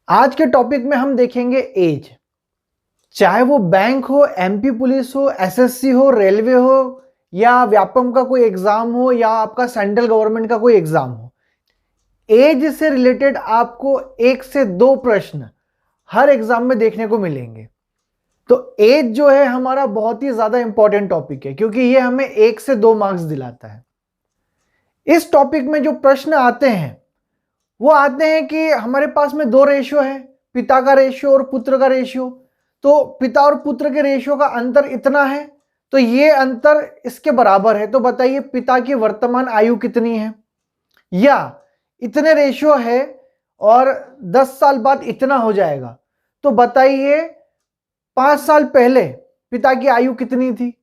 आज के टॉपिक में हम देखेंगे एज। चाहे वो बैंक हो, एमपी पुलिस हो, एसएससी हो, रेलवे हो या व्यापम का कोई एग्जाम हो या आपका सेंट्रल गवर्नमेंट का कोई एग्जाम हो, एज से रिलेटेड आपको 1 से 2 प्रश्न हर एग्जाम में देखने को मिलेंगे। तो एज जो है हमारा बहुत ही ज्यादा इंपॉर्टेंट टॉपिक है क्योंकि ये हमें 1 से 2 मार्क्स दिलाता है। इस टॉपिक में जो प्रश्न आते हैं वो आते हैं कि हमारे पास में 2 रेशियो है, पिता का रेशियो और पुत्र का रेशियो। तो पिता और पुत्र के रेशियो का अंतर इतना है तो ये अंतर इसके बराबर है, तो बताइए पिता की वर्तमान आयु कितनी है। या इतने रेशियो है और 10 साल बाद इतना हो जाएगा, तो बताइए 5 साल पहले पिता की आयु कितनी थी,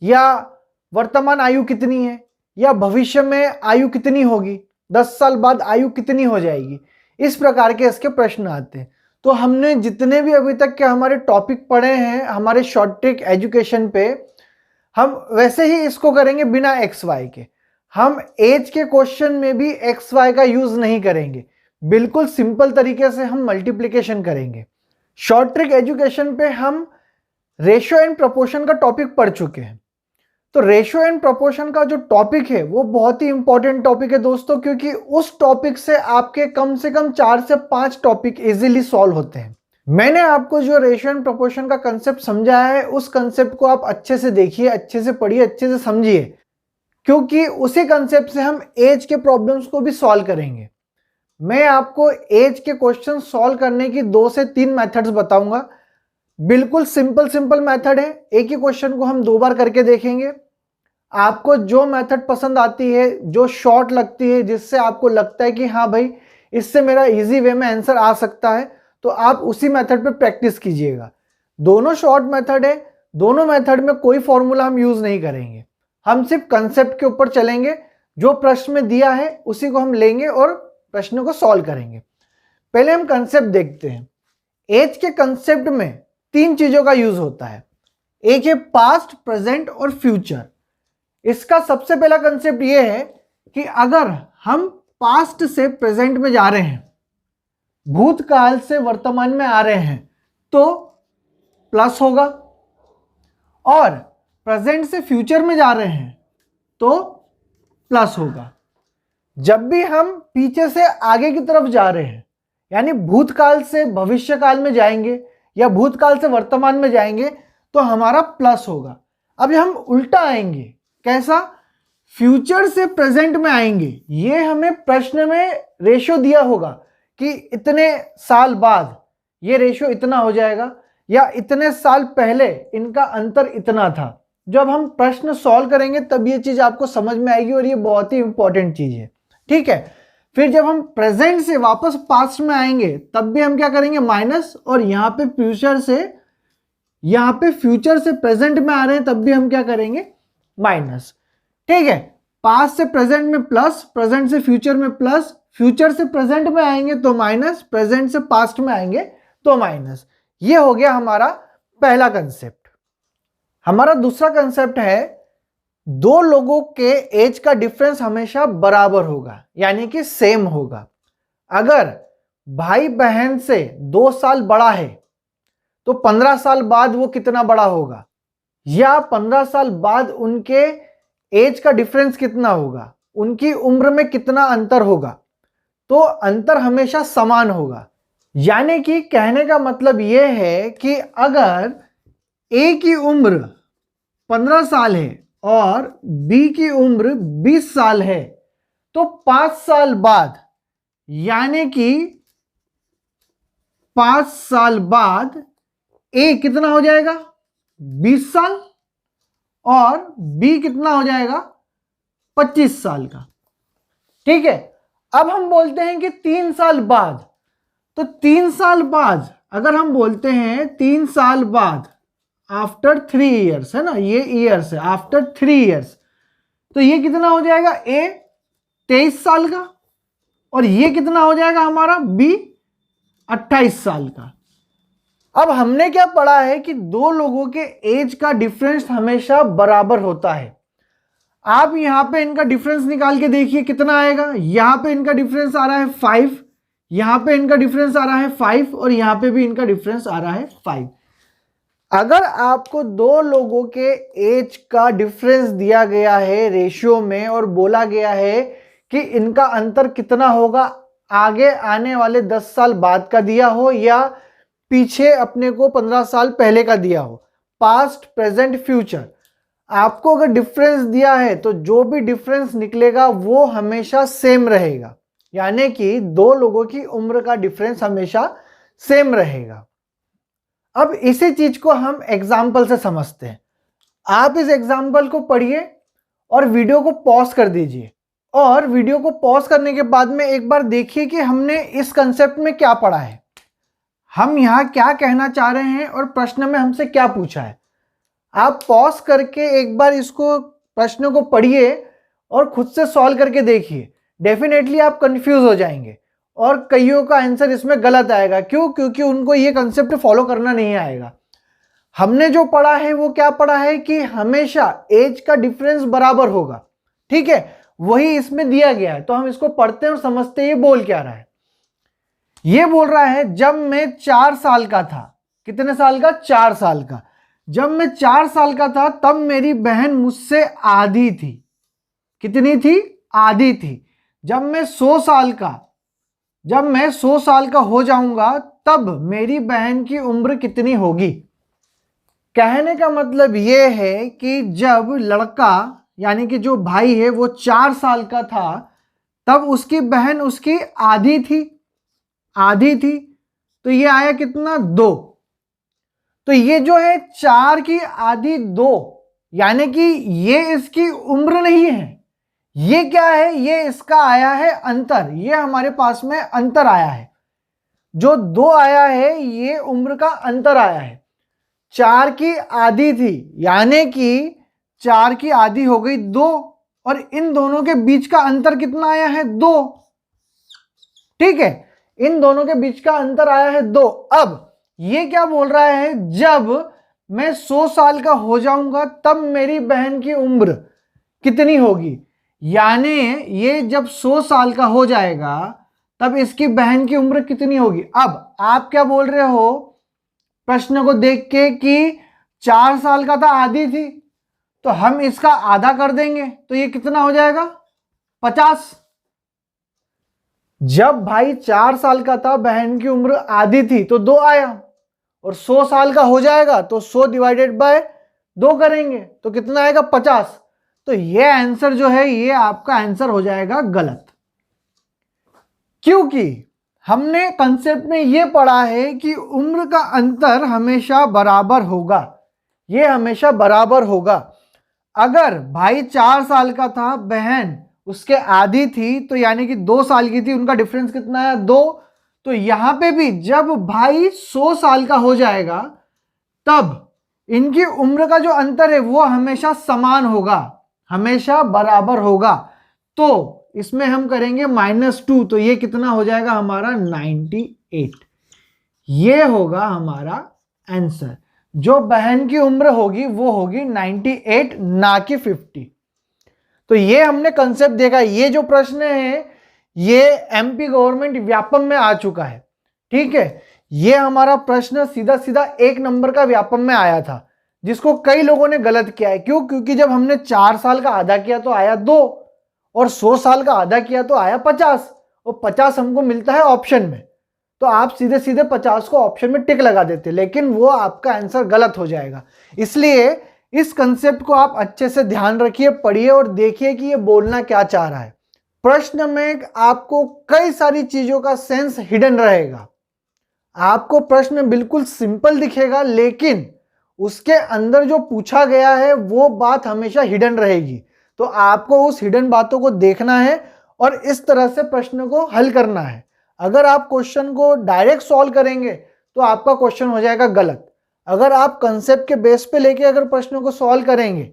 या वर्तमान आयु कितनी है, या भविष्य में आयु कितनी होगी, 10 साल बाद आयु कितनी हो जाएगी। इस प्रकार के इसके प्रश्न आते हैं। तो हमने जितने भी अभी तक के हमारे टॉपिक पढ़े हैं हमारे शॉर्ट ट्रिक एजुकेशन पे, हम वैसे ही इसको करेंगे बिना एक्स वाई के। हम एज के क्वेश्चन में भी एक्स वाई का यूज नहीं करेंगे, बिल्कुल सिंपल तरीके से हम मल्टीप्लिकेशन करेंगे। शॉर्ट ट्रिक एजुकेशन पे हम रेशियो एंड प्रोपोर्शन का टॉपिक पढ़ चुके हैं। तो रेशियो एंड प्रोपोर्शन का जो टॉपिक है वो बहुत ही इंपॉर्टेंट टॉपिक है दोस्तों, क्योंकि उस टॉपिक से आपके कम से कम 4 से 5 टॉपिक इजीली सॉल्व होते हैं। मैंने आपको जो रेशियो एंड प्रोपोर्शन का कंसेप्ट समझाया है उस कंसेप्ट को आप अच्छे से देखिए, अच्छे से पढ़िए, अच्छे से समझिए, क्योंकि उसी कंसेप्ट से हम एज के प्रॉब्लम्स को भी सॉल्व करेंगे। मैं आपको एज के क्वेश्चन सॉल्व करने की 2 से 3 मेथड्स बताऊंगा। बिल्कुल सिंपल मेथड है, एक ही क्वेश्चन को हम 2 बार करके देखेंगे। आपको जो मेथड पसंद आती है, जो शॉर्ट लगती है, जिससे आपको लगता है कि हाँ भाई इससे मेरा इजी वे में आंसर आ सकता है, तो आप उसी मेथड पे प्रैक्टिस कीजिएगा। दोनों शॉर्ट मेथड है, दोनों मेथड में कोई फॉर्मूला हम यूज नहीं करेंगे, हम सिर्फ कंसेप्ट के ऊपर चलेंगे। जो प्रश्न में दिया है उसी को हम लेंगे और प्रश्न को सॉल्व करेंगे। पहले हम कंसेप्ट देखते हैं। एज के कंसेप्ट में 3 चीजों का यूज होता है। एक है पास्ट, प्रेजेंट और फ्यूचर। इसका सबसे पहला कंसेप्ट यह है कि अगर हम पास्ट से प्रेजेंट में जा रहे हैं, भूतकाल से वर्तमान में आ रहे हैं, तो प्लस होगा, और प्रेजेंट से फ्यूचर में जा रहे हैं तो प्लस होगा। जब भी हम पीछे से आगे की तरफ जा रहे हैं, यानी भूतकाल से भविष्यकाल में जाएंगे या भूतकाल से वर्तमान में जाएंगे, तो हमारा प्लस होगा। अब हम उल्टा आएंगे, कैसा? फ्यूचर से प्रेजेंट में आएंगे। ये हमें प्रश्न में रेशियो दिया होगा कि इतने साल बाद ये रेशियो इतना हो जाएगा, या इतने साल पहले इनका अंतर इतना था। जब हम प्रश्न सॉल्व करेंगे तब ये चीज आपको समझ में आएगी, और ये बहुत ही इंपॉर्टेंट चीज है, ठीक है। फिर जब हम प्रेजेंट से वापस पास्ट में आएंगे तब भी हम क्या करेंगे? माइनस, और यहां पे फ्यूचर से प्रेजेंट में आ रहे हैं तब भी हम क्या करेंगे? माइनस, ठीक है। पास्ट से प्रेजेंट में प्लस, प्रेजेंट से फ्यूचर में प्लस, फ्यूचर से प्रेजेंट में आएंगे तो माइनस, प्रेजेंट से पास्ट में आएंगे तो माइनस। ये हो गया हमारा पहला कंसेप्ट। हमारा दूसरा कंसेप्ट है 2 लोगों के एज का डिफरेंस हमेशा बराबर होगा, यानी कि सेम होगा। अगर भाई बहन से 2 साल बड़ा है तो 15 साल बाद वो कितना बड़ा होगा, या 15 साल बाद उनके एज का डिफरेंस कितना होगा, उनकी उम्र में कितना अंतर होगा, तो अंतर हमेशा समान होगा। यानी कि कहने का मतलब यह है कि अगर ए की उम्र 15 साल है और बी की उम्र 20 साल है, तो 5 साल बाद, यानी कि 5 साल बाद ए कितना हो जाएगा? 20 साल, और बी कितना हो जाएगा? 25 साल का, ठीक है। अब हम बोलते हैं कि 3 साल बाद, तो 3 साल बाद अगर हम बोलते हैं 3 साल बाद, आफ्टर 3 ईयर्स है ना, ये ईयर्स है, आफ्टर 3 ईयर्स, तो ये कितना हो जाएगा? ए 23 साल का, और ये कितना हो जाएगा हमारा? बी 28 साल का। अब हमने क्या पढ़ा है कि 2 लोगों के एज का डिफरेंस हमेशा बराबर होता है। आप यहां पे इनका डिफरेंस निकाल के देखिए कितना आएगा। यहां पे इनका डिफरेंस आ रहा है 5, यहां पे इनका डिफरेंस आ रहा है 5 और यहां पे भी इनका डिफरेंस आ रहा है 5। अगर आपको दो लोगों के एज का डिफरेंस दिया गया है रेशियो में और बोला गया है कि इनका अंतर कितना होगा, आगे आने वाले 10 साल बाद का दिया हो या पीछे अपने को 15 साल पहले का दिया हो, पास्ट प्रेजेंट फ्यूचर, आपको अगर डिफरेंस दिया है तो जो भी डिफरेंस निकलेगा वो हमेशा सेम रहेगा, यानी कि दो लोगों की उम्र का डिफरेंस हमेशा सेम रहेगा। अब इसी चीज को हम एग्जाम्पल से समझते हैं। आप इस एग्जाम्पल को पढ़िए और वीडियो को पॉज कर दीजिए, और वीडियो को पॉज करने के बाद में एक बार देखिए कि हमने इस कंसेप्ट में क्या पढ़ा है, हम यहाँ क्या कहना चाह रहे हैं और प्रश्न में हमसे क्या पूछा है। आप पॉज करके एक बार इसको प्रश्न को पढ़िए और खुद से सॉल्व करके देखिए। डेफिनेटली आप कंफ्यूज हो जाएंगे और कईयों का आंसर इसमें गलत आएगा। क्यों? क्योंकि उनको ये कंसेप्ट फॉलो करना नहीं आएगा। हमने जो पढ़ा है वो क्या पढ़ा है कि हमेशा एज का डिफरेंस बराबर होगा, ठीक है, वही इसमें दिया गया है। तो हम इसको पढ़ते हैं और समझते हैं ये बोल क्या रहा है। ये बोल रहा है जब मैं 4 साल का था, कितने साल का? 4 साल का। जब मैं 4 साल का था तब मेरी बहन मुझसे आधी थी। कितनी थी? आधी थी। जब मैं 100 साल का हो जाऊंगा तब मेरी बहन की उम्र कितनी होगी। कहने का मतलब ये है कि जब लड़का यानी कि जो भाई है वो 4 साल का था तब उसकी बहन उसकी आधी थी। तो ये आया कितना? 2। तो ये जो है 4 की आधी 2, यानी कि ये इसकी उम्र नहीं है। ये क्या है? ये इसका आया है अंतर। ये हमारे पास में अंतर आया है। जो 2 आया है ये उम्र का अंतर आया है। 4 की आधी थी यानी कि 4 की आधी हो गई 2, और इन दोनों के बीच का अंतर कितना आया है? 2। ठीक है, इन दोनों के बीच का अंतर आया है 2। अब ये क्या बोल रहा है? जब मैं 100 साल का हो जाऊंगा तब मेरी बहन की उम्र कितनी होगी। यानी ये जब 100 साल का हो जाएगा तब इसकी बहन की उम्र कितनी होगी। अब आप क्या बोल रहे हो प्रश्न को देख के कि 4 साल का था, आधी थी, तो हम इसका आधा कर देंगे तो ये कितना हो जाएगा? 50। जब भाई 4 साल का था, बहन की उम्र आधी थी तो 2 आया, और 100 साल का हो जाएगा तो 100 डिवाइडेड बाय 2 करेंगे तो कितना आएगा? 50। तो ये आंसर जो है ये आपका आंसर हो जाएगा गलत, क्योंकि हमने कंसेप्ट में ये पढ़ा है कि उम्र का अंतर हमेशा बराबर होगा। ये हमेशा बराबर होगा। अगर भाई 4 साल का था, बहन उसके आधी थी, तो यानी कि 2 साल की थी, उनका डिफरेंस कितना है? 2। तो यहां पे भी जब भाई 100 साल का हो जाएगा तब इनकी उम्र का जो अंतर है वो हमेशा समान होगा, हमेशा बराबर होगा। तो इसमें हम करेंगे -2, तो ये कितना हो जाएगा हमारा? 98। ये होगा हमारा आंसर। जो बहन की उम्र होगी वो होगी 98, ना कि 50। तो ये हमने कंसेप्ट देखा। ये जो प्रश्न है ये एमपी गवर्नमेंट व्यापम में आ चुका है, ठीक है। ये हमारा प्रश्न सीधा सीधा 1 नंबर का व्यापम में आया था, जिसको कई लोगों ने गलत किया है। क्यों? क्योंकि जब हमने 4 साल का आधा किया तो आया 2, और 100 साल का आधा किया तो आया 50, और 50 हमको मिलता है ऑप्शन में। तो आप सीधे सीधे 50 को ऑप्शन में टिक लगा देते, लेकिन वो आपका आंसर गलत हो जाएगा। इसलिए इस कंसेप्ट को आप अच्छे से ध्यान रखिए, पढ़िए और देखिए कि ये बोलना क्या चाह रहा है। प्रश्न में आपको कई सारी चीजों का सेंस हिडन रहेगा। आपको प्रश्न बिल्कुल सिंपल दिखेगा, लेकिन उसके अंदर जो पूछा गया है वो बात हमेशा हिडन रहेगी। तो आपको उस हिडन बातों को देखना है और इस तरह से प्रश्न को हल करना है। अगर आप क्वेश्चन को डायरेक्ट सॉल्व करेंगे तो आपका क्वेश्चन हो जाएगा गलत। अगर आप कंसेप्ट के बेस पे लेके अगर प्रश्नों को सॉल्व करेंगे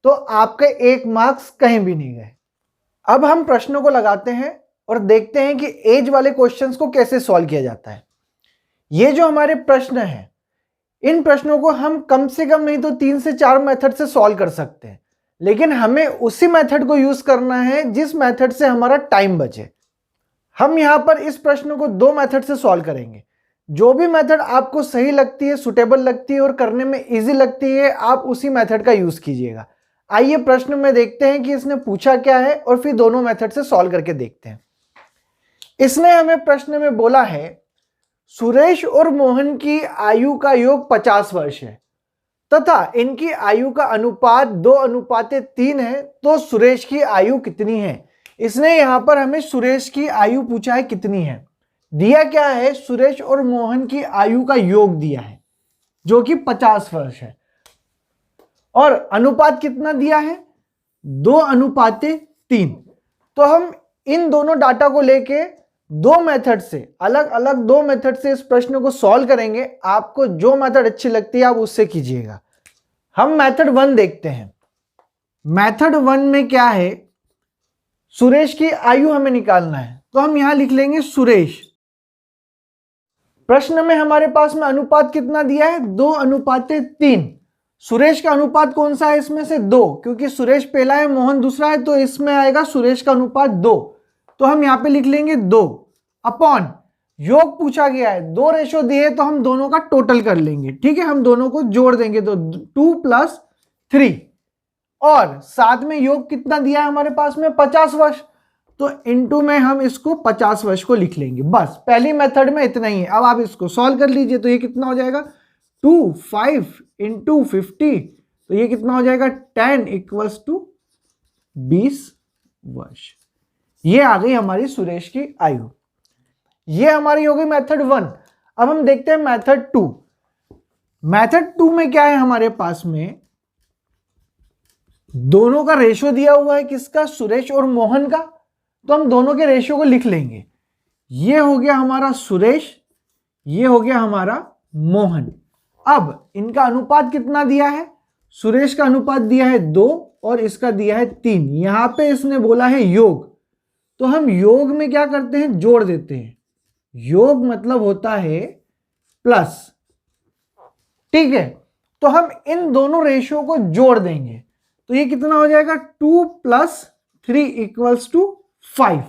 तो आपके 1 मार्क्स कहीं भी नहीं गए। अब हम प्रश्नों को लगाते हैं और देखते हैं कि एज वाले क्वेश्चंस को कैसे सॉल्व किया जाता है। ये जो हमारे प्रश्न हैं, इन प्रश्नों को हम कम से कम नहीं तो 3 से 4 मेथड से सॉल्व कर सकते हैं, लेकिन हमें उसी मेथड को यूज करना है जिस मेथड से हमारा टाइम बचे। हम यहां पर इस प्रश्न को दो मेथड से सॉल्व करेंगे। जो भी मेथड आपको सही लगती है, सुटेबल लगती है और करने में इजी लगती है, आप उसी मेथड का यूज कीजिएगा। आइए प्रश्न में देखते हैं कि इसने पूछा क्या है और फिर दोनों मेथड से सॉल्व करके देखते हैं। इसने हमें प्रश्न में बोला है सुरेश और मोहन की आयु का योग 50 वर्ष है तथा इनकी आयु का अनुपात 2:3 है, तो सुरेश की आयु कितनी है। इसने यहां पर हमें सुरेश की आयु पूछा है कितनी है। दिया क्या है, सुरेश और मोहन की आयु का योग दिया है जो कि 50 वर्ष है और अनुपात कितना दिया है, 2:3। तो हम इन दोनों डाटा को लेके दो मेथड से, अलग अलग दो मेथड से इस प्रश्न को सॉल्व करेंगे। आपको जो मेथड अच्छी लगती है आप उससे कीजिएगा। हम मेथड 1 देखते हैं। मेथड 1 में क्या है, सुरेश की आयु हमें निकालना है, तो हम यहां लिख लेंगे सुरेश। प्रश्न में हमारे पास में अनुपात कितना दिया है, 2:3। सुरेश का अनुपात कौन सा है इसमें से, 2, क्योंकि सुरेश पहला है मोहन दूसरा है, तो इसमें आएगा सुरेश का अनुपात 2। तो हम यहां पे लिख लेंगे 2 अपॉन योग पूछा गया है, 2 रेशो दिए तो हम दोनों का टोटल कर लेंगे। ठीक है, हम दोनों को जोड़ देंगे तो 2 + 3 और साथ में योग कितना दिया है हमारे पास में 50 वर्ष, तो इनटू में हम इसको 50 वर्ष को लिख लेंगे। बस पहली मेथड में इतना ही है। अब आप इसको सॉल्व कर लीजिए तो ये कितना हो जाएगा 2 5 × 50, तो ये कितना हो जाएगा 10 = 20 वर्ष। ये आ गई हमारी सुरेश की आयु। ये हमारी हो गई मेथड 1। अब हम देखते हैं मेथड 2। मेथड 2 में क्या है हमारे पास में, दोनों का रेशो दिया हुआ है, किसका, सुरेश और मोहन का, तो हम दोनों के रेशियो को लिख लेंगे। ये हो गया हमारा सुरेश, ये हो गया हमारा मोहन। अब इनका अनुपात कितना दिया है, सुरेश का अनुपात दिया है 2 और इसका दिया है 3। यहां पे इसने बोला है योग, तो हम योग में क्या करते हैं, जोड़ देते हैं। योग मतलब होता है प्लस। ठीक है, तो हम इन दोनों रेशियो को जोड़ देंगे तो ये कितना हो जाएगा 2 + 3 = 5।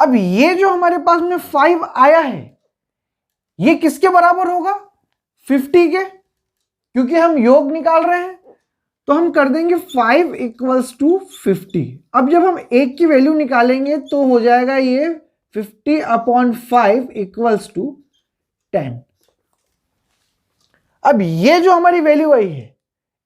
अब ये जो हमारे पास में 5 आया है ये किसके बराबर होगा, 50 के, क्योंकि हम योग निकाल रहे हैं। तो हम कर देंगे 5 = 50। अब जब हम एक की वैल्यू निकालेंगे तो हो जाएगा ये 50/5 = 10। अब ये जो हमारी वैल्यू आई है,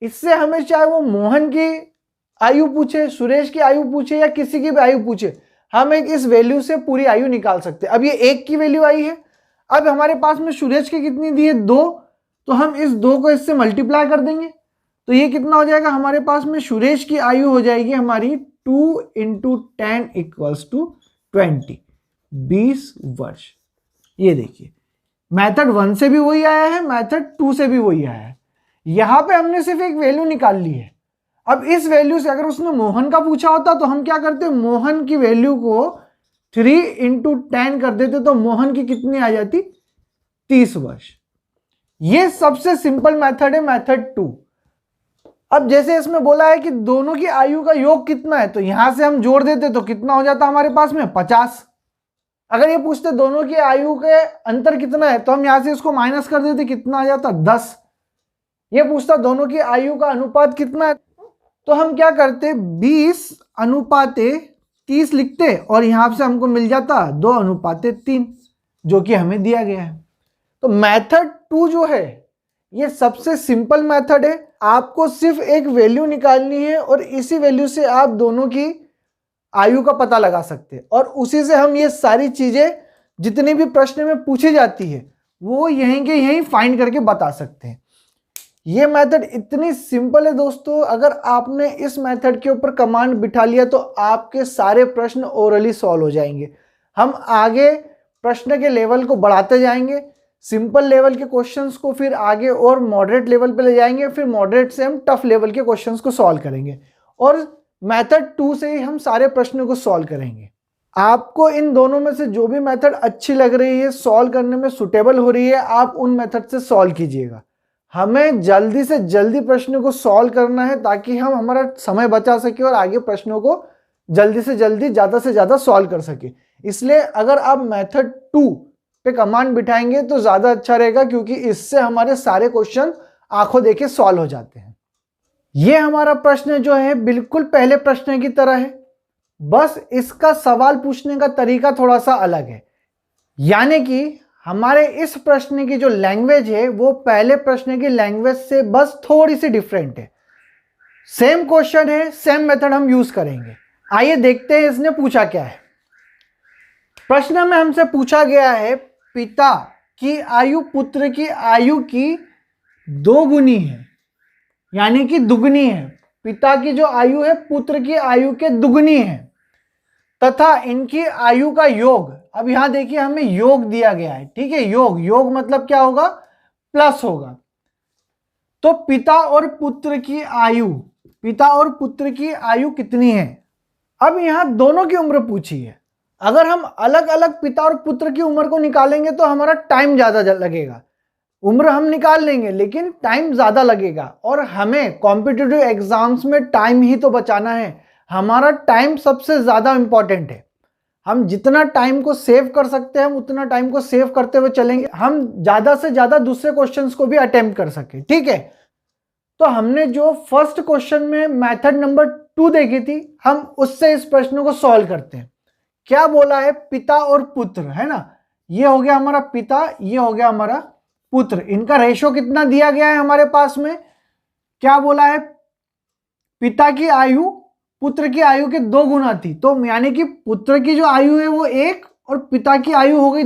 इससे हमें चाहे वो मोहन की आयु पूछे, सुरेश की आयु पूछे या किसी की भी आयु पूछे, हम एक इस वैल्यू से पूरी आयु निकाल सकते हैं। अब ये 1 की वैल्यू आई है, अब हमारे पास में सुरेश की कितनी दी है 2, तो हम इस 2 को इससे मल्टीप्लाई कर देंगे तो ये कितना हो जाएगा हमारे पास में, सुरेश की आयु हो जाएगी हमारी 2 × 10 = 20, 20 वर्ष। ये देखिए मेथड 1 से भी वही आया है, मेथड 2 से भी वही आया है। यहां पे हमने सिर्फ एक वैल्यू निकाल ली है। अब इस वैल्यू से अगर उसने मोहन का पूछा होता तो हम क्या करते, मोहन की वैल्यू को 3 × 10 कर देते तो मोहन की कितनी आ जाती, 30 वर्ष। ये सबसे सिंपल मेथड है, मेथड 2। अब जैसे इसमें बोला है कि दोनों की आयु का योग कितना है, तो यहां से हम जोड़ देते तो कितना हो जाता हमारे पास में 50। अगर ये पूछते दोनों की आयु के अंतर कितना है तो हम यहां से इसको माइनस कर देते, कितना आ जाता 10। ये पूछता दोनों की आयु का अनुपात कितना है तो हम क्या करते 20:30 लिखते और यहां से हमको मिल जाता 2:3 जो कि हमें दिया गया है। तो मेथड 2 जो है ये सबसे सिंपल मेथड है। आपको सिर्फ एक वैल्यू निकालनी है और इसी वैल्यू से आप दोनों की आयु का पता लगा सकते हैं और उसी से हम ये सारी चीजें जितनी भी प्रश्न में पूछी जाती है वो यहीं के यहीं फाइंड करके बता सकते हैं। ये मेथड इतनी सिंपल है दोस्तों, अगर आपने इस मेथड के ऊपर कमांड बिठा लिया तो आपके सारे प्रश्न ओरली सॉल्व हो जाएंगे। हम आगे प्रश्न के लेवल को बढ़ाते जाएंगे, सिंपल लेवल के क्वेश्चंस को फिर आगे और मॉडरेट लेवल पे ले जाएंगे, फिर मॉडरेट से हम टफ लेवल के क्वेश्चंस को सॉल्व करेंगे और मेथड 2 से ही हम सारे प्रश्नों को सॉल्व करेंगे। आपको इन दोनों में से जो भी मेथड अच्छी लग रही है, सॉल्व करने में सुटेबल हो रही है, आप उन मेथड से सॉल्व कीजिएगा। हमें जल्दी से जल्दी प्रश्नों को सॉल्व करना है ताकि हम हमारा समय बचा सके और आगे प्रश्नों को जल्दी से जल्दी ज़्यादा से ज़्यादा सॉल्व कर सके। इसलिए अगर आप मेथड 2 पे कमांड बिठाएंगे तो ज़्यादा अच्छा रहेगा, क्योंकि इससे हमारे सारे क्वेश्चन आंखों देखे सॉल्व हो जाते हैं। ये हमारा प्रश्न जो है बिल्कुल पहले प्रश्न की तरह है, बस इसका सवाल पूछने का तरीका थोड़ा सा अलग है। यानी कि हमारे इस प्रश्न की जो लैंग्वेज है वो पहले प्रश्न की लैंग्वेज से बस थोड़ी सी डिफरेंट है। सेम क्वेश्चन है, सेम मेथड हम यूज करेंगे। आइए देखते हैं इसने पूछा क्या है। प्रश्न में हमसे पूछा गया है पिता की आयु पुत्र की आयु की 2 गुनी है, यानी कि दुगनी है। पिता की जो आयु है पुत्र की आयु के दुगनी है, तथा इनकी आयु का योग। अब यहां देखिए हमें योग दिया गया है, ठीक है। योग मतलब क्या होगा, प्लस होगा। तो पिता और पुत्र की आयु कितनी है। अब यहां दोनों की उम्र पूछी है। अगर हम अलग अलग पिता और पुत्र की उम्र को निकालेंगे तो हमारा टाइम ज्यादा लगेगा। उम्र हम निकाल लेंगे लेकिन टाइम ज्यादा लगेगा, और हमें कॉम्पिटिटिव एग्जाम्स में टाइम ही तो बचाना है। हमारा टाइम सबसे ज्यादा इंपॉर्टेंट है। हम जितना टाइम को सेव कर सकते हैं हम उतना टाइम को सेव करते हुए चलेंगे, हम ज्यादा से ज्यादा दूसरे क्वेश्चंस को भी अटेम्प्ट कर सके, ठीक है। तो हमने जो फर्स्ट क्वेश्चन में मेथड नंबर 2 देखी थी, हम उससे इस प्रश्न को सॉल्व करते हैं। क्या बोला है, पिता और पुत्र, है ना। ये हो गया हमारा पिता, ये हो गया हमारा पुत्र। इनका रेशो कितना दिया गया है हमारे पास में, क्या बोला है, पिता की आयु पुत्र की आयु के 2 गुना थी। तो यानी कि पुत्र की जो आयु है वो 1 और पिता की आयु हो गई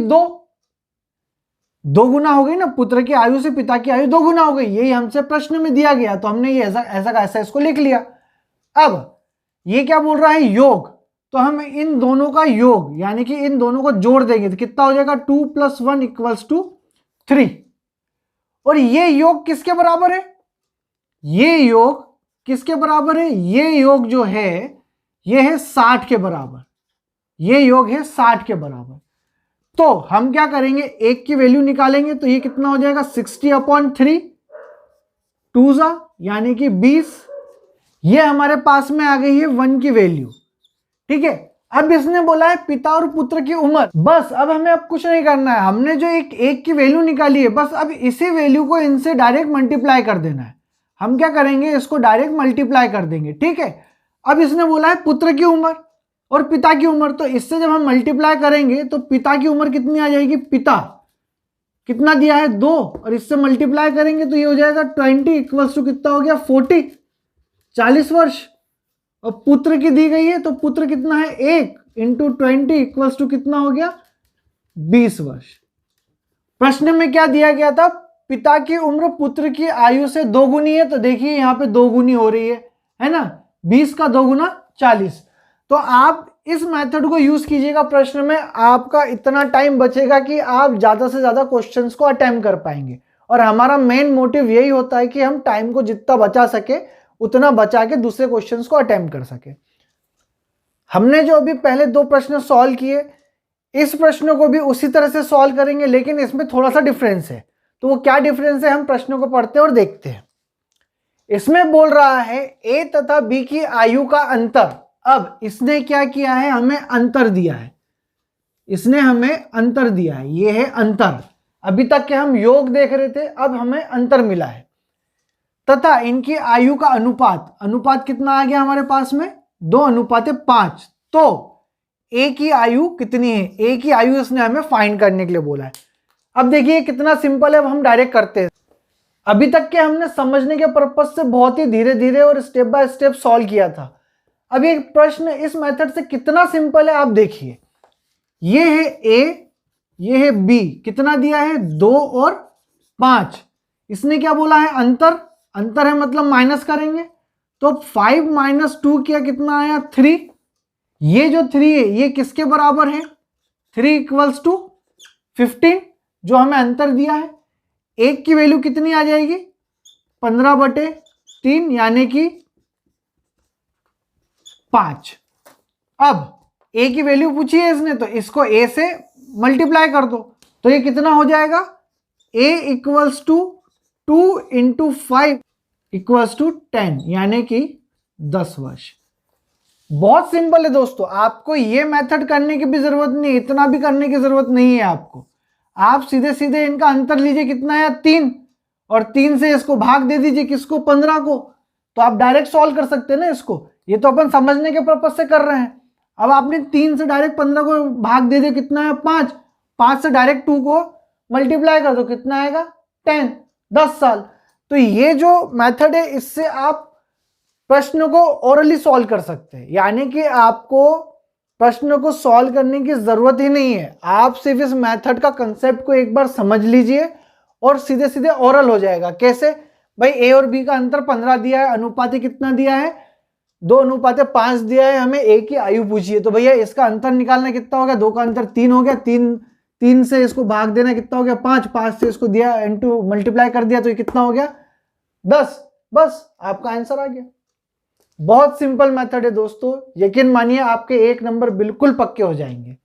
2 गुना हो गई ना। पुत्र की आयु से पिता की आयु 2 गुना हो गई। यही हमसे प्रश्न में दिया गया, तो हमने ये ऐसा इसको लिख लिया। अब ये क्या बोल रहा है, योग। तो हम इन दोनों का योग यानी कि इन दोनों को जोड़ देंगे तो कितना हो जाएगा, 2 + 1 = 3। और ये योग किसके बराबर है, ये योग किसके बराबर है, ये योग जो है ये है 60 के बराबर। ये योग है 60 के बराबर। तो हम क्या करेंगे, एक की वैल्यू निकालेंगे तो ये कितना हो जाएगा, 60/3 2 यानी कि 20। ये हमारे पास में आ गई है 1 की वैल्यू, ठीक है। अब इसने बोला है पिता और पुत्र की उम्र। बस अब हमें अब कुछ नहीं करना है। हमने जो एक की वैल्यू निकाली है, बस अब इसी वैल्यू को इनसे डायरेक्ट मल्टीप्लाई कर देना है। हम क्या करेंगे, इसको डायरेक्ट मल्टीप्लाई कर देंगे, ठीक है। अब इसने बोला है पुत्र की उम्र और पिता की उम्र, तो इससे जब हम मल्टीप्लाई करेंगे तो पिता की उम्र कितनी आ जाएगी, पिता कितना दिया है 2, और इससे मल्टीप्लाई करेंगे तो ये हो जाएगा 20 = कितना हो गया 40 वर्ष। और पुत्र की दी गई है तो पुत्र कितना है 1 × 20 = कितना हो गया 20 वर्ष। प्रश्न में क्या दिया गया था, पिता की उम्र पुत्र की आयु से 2 गुनी है। तो देखिए यहाँ पे 2 गुनी हो रही है ना, 20 का 2 गुना 40। तो आप इस मेथड को यूज कीजिएगा प्रश्न में, आपका इतना टाइम बचेगा कि आप ज्यादा से ज्यादा क्वेश्चंस को अटेम्प्ट कर पाएंगे। और हमारा मेन मोटिव यही होता है कि हम टाइम को जितना बचा सके उतना बचा के दूसरे क्वेश्चंस को अटेम्प्ट कर सके। हमने जो अभी पहले 2 प्रश्न सॉल्व किए, इस प्रश्न को भी उसी तरह से सॉल्व करेंगे, लेकिन इसमें थोड़ा सा डिफरेंस है। तो वो क्या डिफरेंस है, हम प्रश्नों को पढ़ते हैं और देखते हैं। इसमें बोल रहा है ए तथा बी की आयु का अंतर। अब इसने क्या किया है, हमें अंतर दिया है। इसने हमें अंतर दिया है, ये है अंतर। अभी तक के हम योग देख रहे थे, अब हमें अंतर मिला है। तथा इनकी आयु का अनुपात कितना आ गया हमारे पास में, 2:5। तो ए की आयु कितनी है, ए की आयु इसने हमें फाइंड करने के लिए बोला है। अब देखिए कितना सिंपल है, अब हम डायरेक्ट करते हैं। अभी तक के हमने समझने के पर्पज से बहुत ही धीरे धीरे और स्टेप बाय स्टेप सॉल्व किया था। अब ये प्रश्न इस मेथड से कितना सिंपल है आप देखिए। ये है ए, ये है बी, कितना दिया है 2 और 5। इसने क्या बोला है, अंतर है मतलब माइनस करेंगे। तो 5 - 2 किया, कितना आया 3। ये जो 3 है ये किसके बराबर है, 3 = 15 जो हमें अंतर दिया है। एक की वैल्यू कितनी आ जाएगी, 15/3 यानी कि 5। अब ए की वैल्यू पूछी है इसने, तो इसको ए से मल्टीप्लाई कर दो तो ये कितना हो जाएगा, a = 2 × 5 = 10 यानी कि 10 वर्ष। बहुत सिंपल है दोस्तों, आपको ये मेथड करने की भी जरूरत नहीं, इतना भी करने की जरूरत नहीं है आपको। आप सीधे सीधे इनका अंतर लीजिए, कितना है 3, और 3 से इसको भाग दे दीजिए, किसको 15 को, तो आप डायरेक्ट सॉल्व कर सकते हैं ना इसको। ये तो अपन समझने के पर्पज से कर रहे हैं। अब आपने 3 से डायरेक्ट 15 को भाग दे दिया, कितना है 5, 5 से डायरेक्ट 2 को मल्टीप्लाई कर दो, कितना आएगा 10, 10 साल। तो ये जो मेथड है इससे आप प्रश्न को ओरली सॉल्व कर सकते हैं, यानी कि आपको प्रश्न को सॉल्व करने की जरूरत ही नहीं है। आप सिर्फ इस मेथड का कंसेप्ट को एक बार समझ लीजिए और सीधे सीधे ओरल हो जाएगा। कैसे भाई, ए और बी का अंतर 15 दिया है, अनुपाती कितना दिया है 2:5 दिया है, हमें ए की आयु पूछी है, तो भैया इसका अंतर निकालना कितना हो गया, 2 का अंतर 3 हो गया, 3 से इसको भाग देना कितना हो गया 5, 5 से इसको दिया इनटू मल्टीप्लाई कर दिया, तो ये कितना हो गया 10। बस आपका आंसर आ गया। बहुत सिंपल मेथड है दोस्तों, यकीन मानिए आपके 1 नंबर बिल्कुल पक्के हो जाएंगे।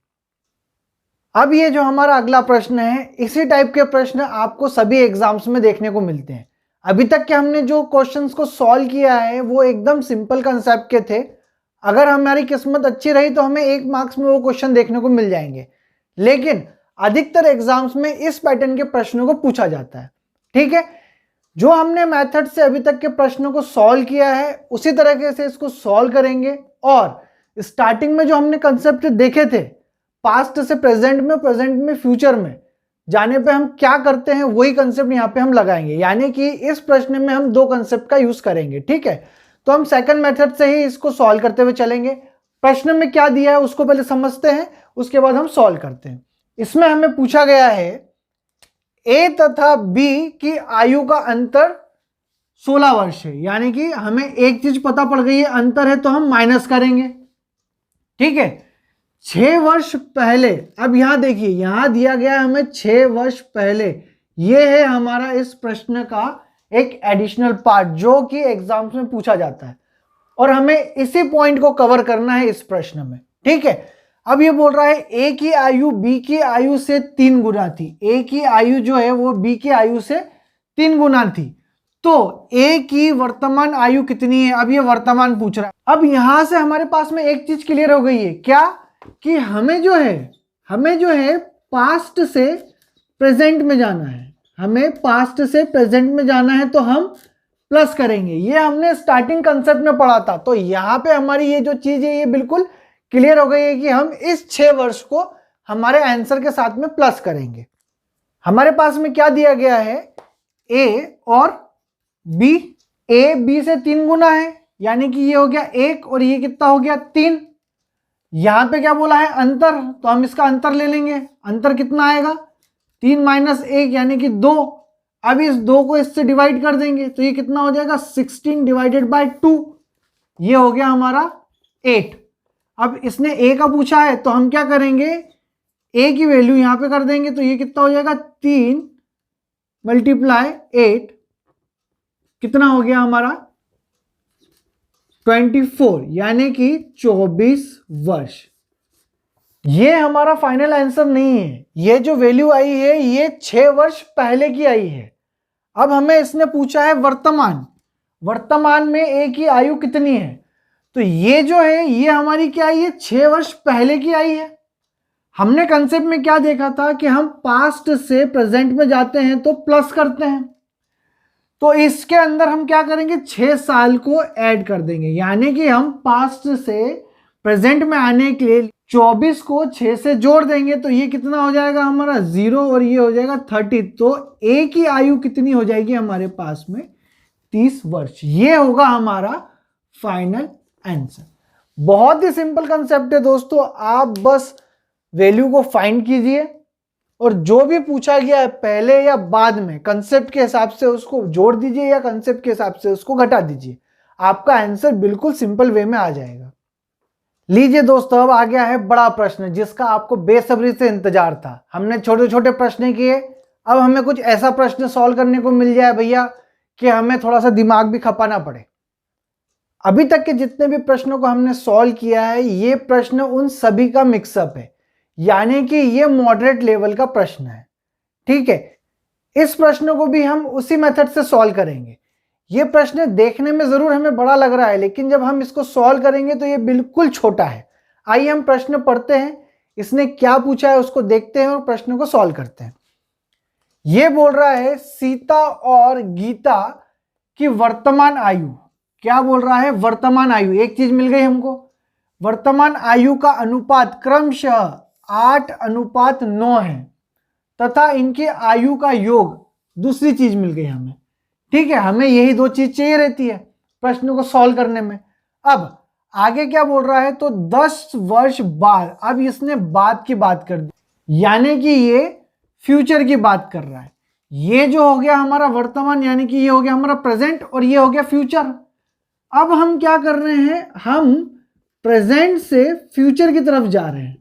अब ये जो हमारा अगला प्रश्न है, इसी टाइप के प्रश्न आपको सभी एग्जाम्स में देखने को मिलते हैं। अभी तक के हमने जो क्वेश्चंस को सॉल्व किया है वो एकदम सिंपल कंसेप्ट के थे। अगर हमारी किस्मत अच्छी रही तो हमें 1 मार्क्स में वो क्वेश्चन देखने को मिल जाएंगे, लेकिन अधिकतर एग्जाम्स में इस पैटर्न के प्रश्नों को पूछा जाता है। ठीक है, जो हमने मेथड से अभी तक के प्रश्नों को सॉल्व किया है उसी तरीके से इसको सॉल्व करेंगे, और स्टार्टिंग में जो हमने कंसेप्ट देखे थे पास्ट से प्रेजेंट में, प्रेजेंट में फ्यूचर में जाने पे हम क्या करते हैं वही कंसेप्ट यहाँ पे हम लगाएंगे, यानी कि इस प्रश्न में हम 2 कंसेप्ट का यूज करेंगे। ठीक है, तो हम सेकंड मेथड से ही इसको सॉल्व करते हुए चलेंगे। प्रश्न में क्या दिया है उसको पहले समझते हैं, उसके बाद हम सॉल्व करते हैं। इसमें हमें पूछा गया है ए तथा बी की आयु का अंतर 16 वर्ष है, यानी कि हमें एक चीज पता पड़ गई है अंतर है, तो हम माइनस करेंगे। ठीक है, 6 वर्ष पहले, अब यहां देखिए यहां दिया गया है हमें 6 वर्ष पहले, यह है हमारा इस प्रश्न का एक एडिशनल पार्ट जो कि एग्जाम्स में पूछा जाता है, और हमें इसी पॉइंट को कवर करना है इस प्रश्न में। ठीक है, अब ये बोल रहा है ए की आयु बी की आयु से 3 गुना थी, ए की आयु जो है वो बी की आयु से 3 गुना थी, तो ए की वर्तमान आयु कितनी है, अब ये वर्तमान पूछ रहा है। अब यहां से हमारे पास में एक चीज क्लियर हो गई है, क्या कि हमें जो है पास्ट से प्रेजेंट में जाना है, हमें पास्ट से प्रेजेंट में जाना है, तो हम प्लस करेंगे। ये हमने स्टार्टिंग कंसेप्ट में पढ़ा था, तो यहां पे हमारी ये जो चीज है ये बिल्कुल क्लियर हो गई है कि हम इस 6 वर्ष को हमारे आंसर के साथ में प्लस करेंगे। हमारे पास में क्या दिया गया है, ए और बी, ए बी से 3 गुना है, यानी कि ये हो गया 1 और ये कितना हो गया 3। यहां पे क्या बोला है अंतर, तो हम इसका अंतर ले लेंगे, अंतर कितना आएगा 3 माइनस 1 यानी कि 2। अब इस 2 को इससे डिवाइड कर देंगे तो ये कितना हो जाएगा 16 डिवाइडेड बाय 2, ये हो गया हमारा 8। अब इसने ए का पूछा है तो हम क्या करेंगे, ए की वैल्यू यहां पे कर देंगे, तो ये कितना हो जाएगा 3 मल्टीप्लाई 8, कितना हो गया हमारा 24, यानी कि 24 वर्ष। ये हमारा फाइनल आंसर नहीं है, ये जो वैल्यू आई है ये 6 वर्ष पहले की आई है। अब हमें इसने पूछा है वर्तमान में ए की आयु कितनी है, तो ये जो है ये हमारी क्या आई है 6 वर्ष पहले की आई है। हमने कंसेप्ट में क्या देखा था कि हम पास्ट से प्रेजेंट में जाते हैं तो प्लस करते हैं, तो इसके अंदर हम क्या करेंगे 6 साल को ऐड कर देंगे, यानी कि हम पास्ट से प्रेजेंट में आने के लिए 24 को 6 से जोड़ देंगे, तो ये कितना हो जाएगा हमारा 0 और ये हो जाएगा 30, तो ए की आयु कितनी हो जाएगी हमारे पास में 30 वर्ष। ये होगा हमारा फाइनल आंसर। बहुत ही सिंपल कंसेप्ट है दोस्तों, आप बस वैल्यू को फाइंड कीजिए और जो भी पूछा गया है पहले या बाद में कंसेप्ट के हिसाब से उसको जोड़ दीजिए या कंसेप्ट के हिसाब से उसको घटा दीजिए, आपका आंसर बिल्कुल सिंपल वे में आ जाएगा। लीजिए दोस्तों, अब आ गया है बड़ा प्रश्न जिसका आपको बेसब्री से इंतजार था। हमने छोटे छोटे प्रश्न किए, अब हमें कुछ ऐसा प्रश्न सॉल्व करने को मिल जाए भैया कि हमें थोड़ा सा दिमाग भी खपाना पड़े। अभी तक के जितने भी प्रश्नों को हमने सॉल्व किया है ये प्रश्न उन सभी का मिक्सअप है, यानी कि ये मॉडरेट लेवल का प्रश्न है। ठीक है, इस प्रश्न को भी हम उसी मेथड से सॉल्व करेंगे, ये प्रश्न देखने में जरूर हमें बड़ा लग रहा है, लेकिन जब हम इसको सॉल्व करेंगे तो ये बिल्कुल छोटा है। आइए हम प्रश्न पढ़ते हैं, इसने क्या पूछा है उसको देखते हैं और प्रश्न को सॉल्व करते हैं। ये बोल रहा है सीता और गीता की वर्तमान आयु, क्या बोल रहा है, वर्तमान आयु। एक चीज मिल गई हमको, वर्तमान आयु का अनुपात क्रमशः 8:9 है तथा इनकी आयु का योग, दूसरी चीज मिल गई हमें। ठीक है, हमें यही दो चीज चाहिए रहती है प्रश्न को सॉल्व करने में। अब आगे क्या बोल रहा है, तो 10 वर्ष बाद, अब इसने बाद की बात कर दी, यानी कि ये फ्यूचर की बात कर रहा है। ये जो हो गया हमारा वर्तमान, यानी कि ये हो गया हमारा प्रेजेंट और ये हो गया फ्यूचर। अब हम क्या कर रहे हैं, हम प्रेजेंट से फ्यूचर की तरफ जा रहे हैं,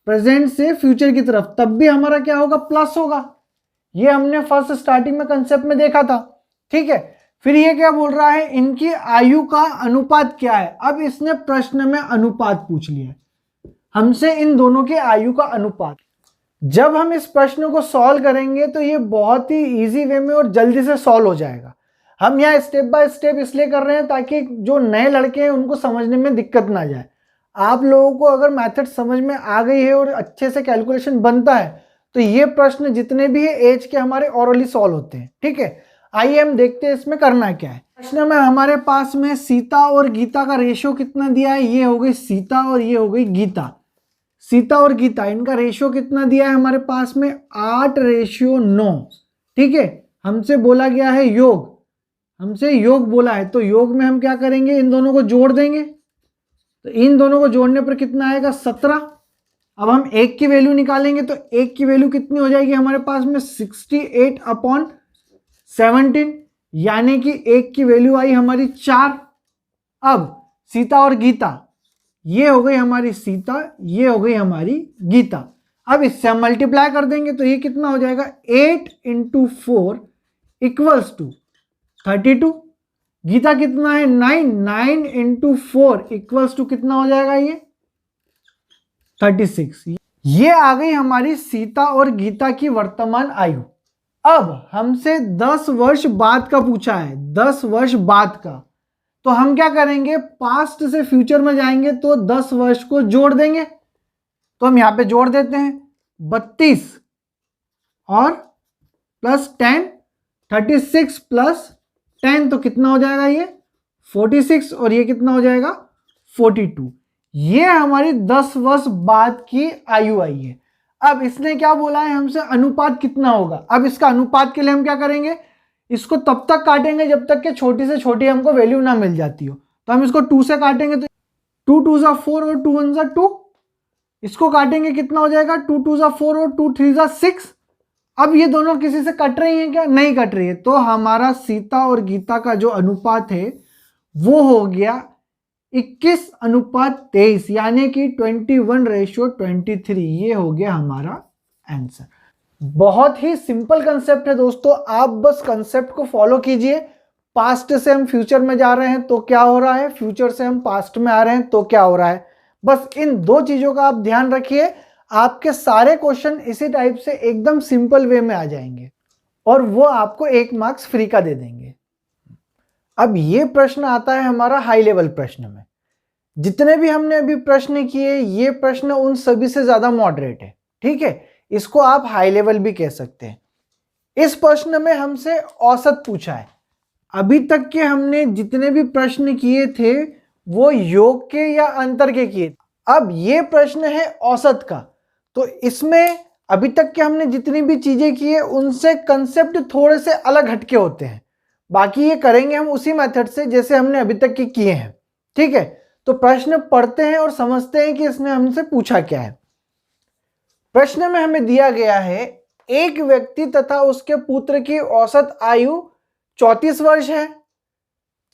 प्रेजेंट से फ्यूचर की तरफ, तब भी हमारा क्या होगा, प्लस होगा। ये हमने फर्स्ट स्टार्टिंग में कंसेप्ट में देखा था। ठीक है, फिर ये क्या बोल रहा है, इनकी आयु का अनुपात क्या है। अब इसने प्रश्न में अनुपात पूछ लिया है हमसे, इन दोनों के आयु का अनुपात। जब हम इस प्रश्न को सॉल्व करेंगे तो ये बहुत ही इजी वे में और जल्दी से सॉल्व हो जाएगा। हम यहाँ स्टेप बाय स्टेप इसलिए कर रहे हैं ताकि जो नए लड़के हैं उनको समझने में दिक्कत ना जाए। आप लोगों को अगर मेथड समझ में आ गई है और अच्छे से कैलकुलेशन बनता है तो ये प्रश्न जितने भी है एज के हमारे ओरली सॉल्व होते हैं। ठीक है, आइए हम देखते हैं इसमें करना क्या है। प्रश्न में हमारे पास में सीता और गीता का रेशियो कितना दिया है, ये हो गई सीता और ये हो गई गीता। सीता और गीता, इनका रेशियो कितना दिया है हमारे पास में, 8:9। ठीक है, हमसे बोला गया है योग, हमसे योग बोला है, तो योग में हम क्या करेंगे, इन दोनों को जोड़ देंगे। तो इन दोनों को जोड़ने पर कितना आएगा, 17। अब हम एक की वैल्यू निकालेंगे तो एक की वैल्यू कितनी हो जाएगी हमारे पास में, 68/17, यानी कि एक की वैल्यू आई हमारी 4। अब सीता और गीता, ये हो गई हमारी सीता, ये हो गई हमारी गीता। अब इससे हम मल्टीप्लाई कर देंगे तो ये कितना हो जाएगा, 8 × 4 = 32। गीता कितना है, 9, 9 × 4 = कितना हो जाएगा, ये 36। ये आ गई हमारी सीता और गीता की वर्तमान आयु। अब हमसे 10 वर्ष बाद का पूछा है, 10 वर्ष बाद का, तो हम क्या करेंगे, पास्ट से फ्यूचर में जाएंगे तो 10 वर्ष को जोड़ देंगे। तो हम यहां पे जोड़ देते हैं, 32 और प्लस 10, 36 + 10, तो कितना हो जाएगा, ये 46, और ये कितना हो जाएगा, 42। ये हमारी 10 वर्ष बाद की आयु आई है। अब इसने क्या बोला है हमसे, अनुपात कितना होगा। अब इसका अनुपात के लिए हम क्या करेंगे, इसको तब तक काटेंगे जब तक कि छोटी से छोटी हमको वैल्यू ना मिल जाती हो। तो हम इसको 2 से काटेंगे तो 2 × 2 = 4 और 2 × 1 = 2। इसको काटेंगे कितना हो जाएगा, 2 × 2 = 4 और 2 × 3 = 6। अब ये दोनों किसी से कट रही हैं क्या, नहीं कट रही है, तो हमारा सीता और गीता का जो अनुपात है वो हो गया 21:23, यानी कि 21:23। ये हो गया हमारा आंसर। बहुत ही सिंपल कंसेप्ट है दोस्तों, आप बस कंसेप्ट को फॉलो कीजिए। पास्ट से हम फ्यूचर में जा रहे हैं तो क्या हो रहा है, फ्यूचर से हम पास्ट में आ रहे हैं तो क्या हो रहा है। बस इन दो चीजों का आप ध्यान रखिए, आपके सारे क्वेश्चन इसी टाइप से एकदम सिंपल वे में आ जाएंगे और वो आपको 1 मार्क्स फ्री का दे देंगे। अब ये प्रश्न आता है हमारा हाई लेवल प्रश्न में। जितने भी हमने अभी प्रश्न किए, ये प्रश्न उन सभी से ज्यादा मॉडरेट है। ठीक है, इसको आप हाई लेवल भी कह सकते हैं। इस प्रश्न में हमसे औसत पूछा है। अभी तक के हमने जितने भी प्रश्न किए थे वो योग के या अंतर के किए, अब ये प्रश्न है औसत का। तो इसमें अभी तक के हमने जितनी भी चीजें की है उनसे कंसेप्ट थोड़े से अलग हटके होते हैं। बाकी ये करेंगे हम उसी मेथड से जैसे हमने अभी तक के किए हैं। ठीक है, तो प्रश्न पढ़ते हैं और समझते हैं कि इसने हमसे पूछा क्या है। प्रश्न में हमें दिया गया है, एक व्यक्ति तथा उसके पुत्र की औसत आयु 34 वर्ष है।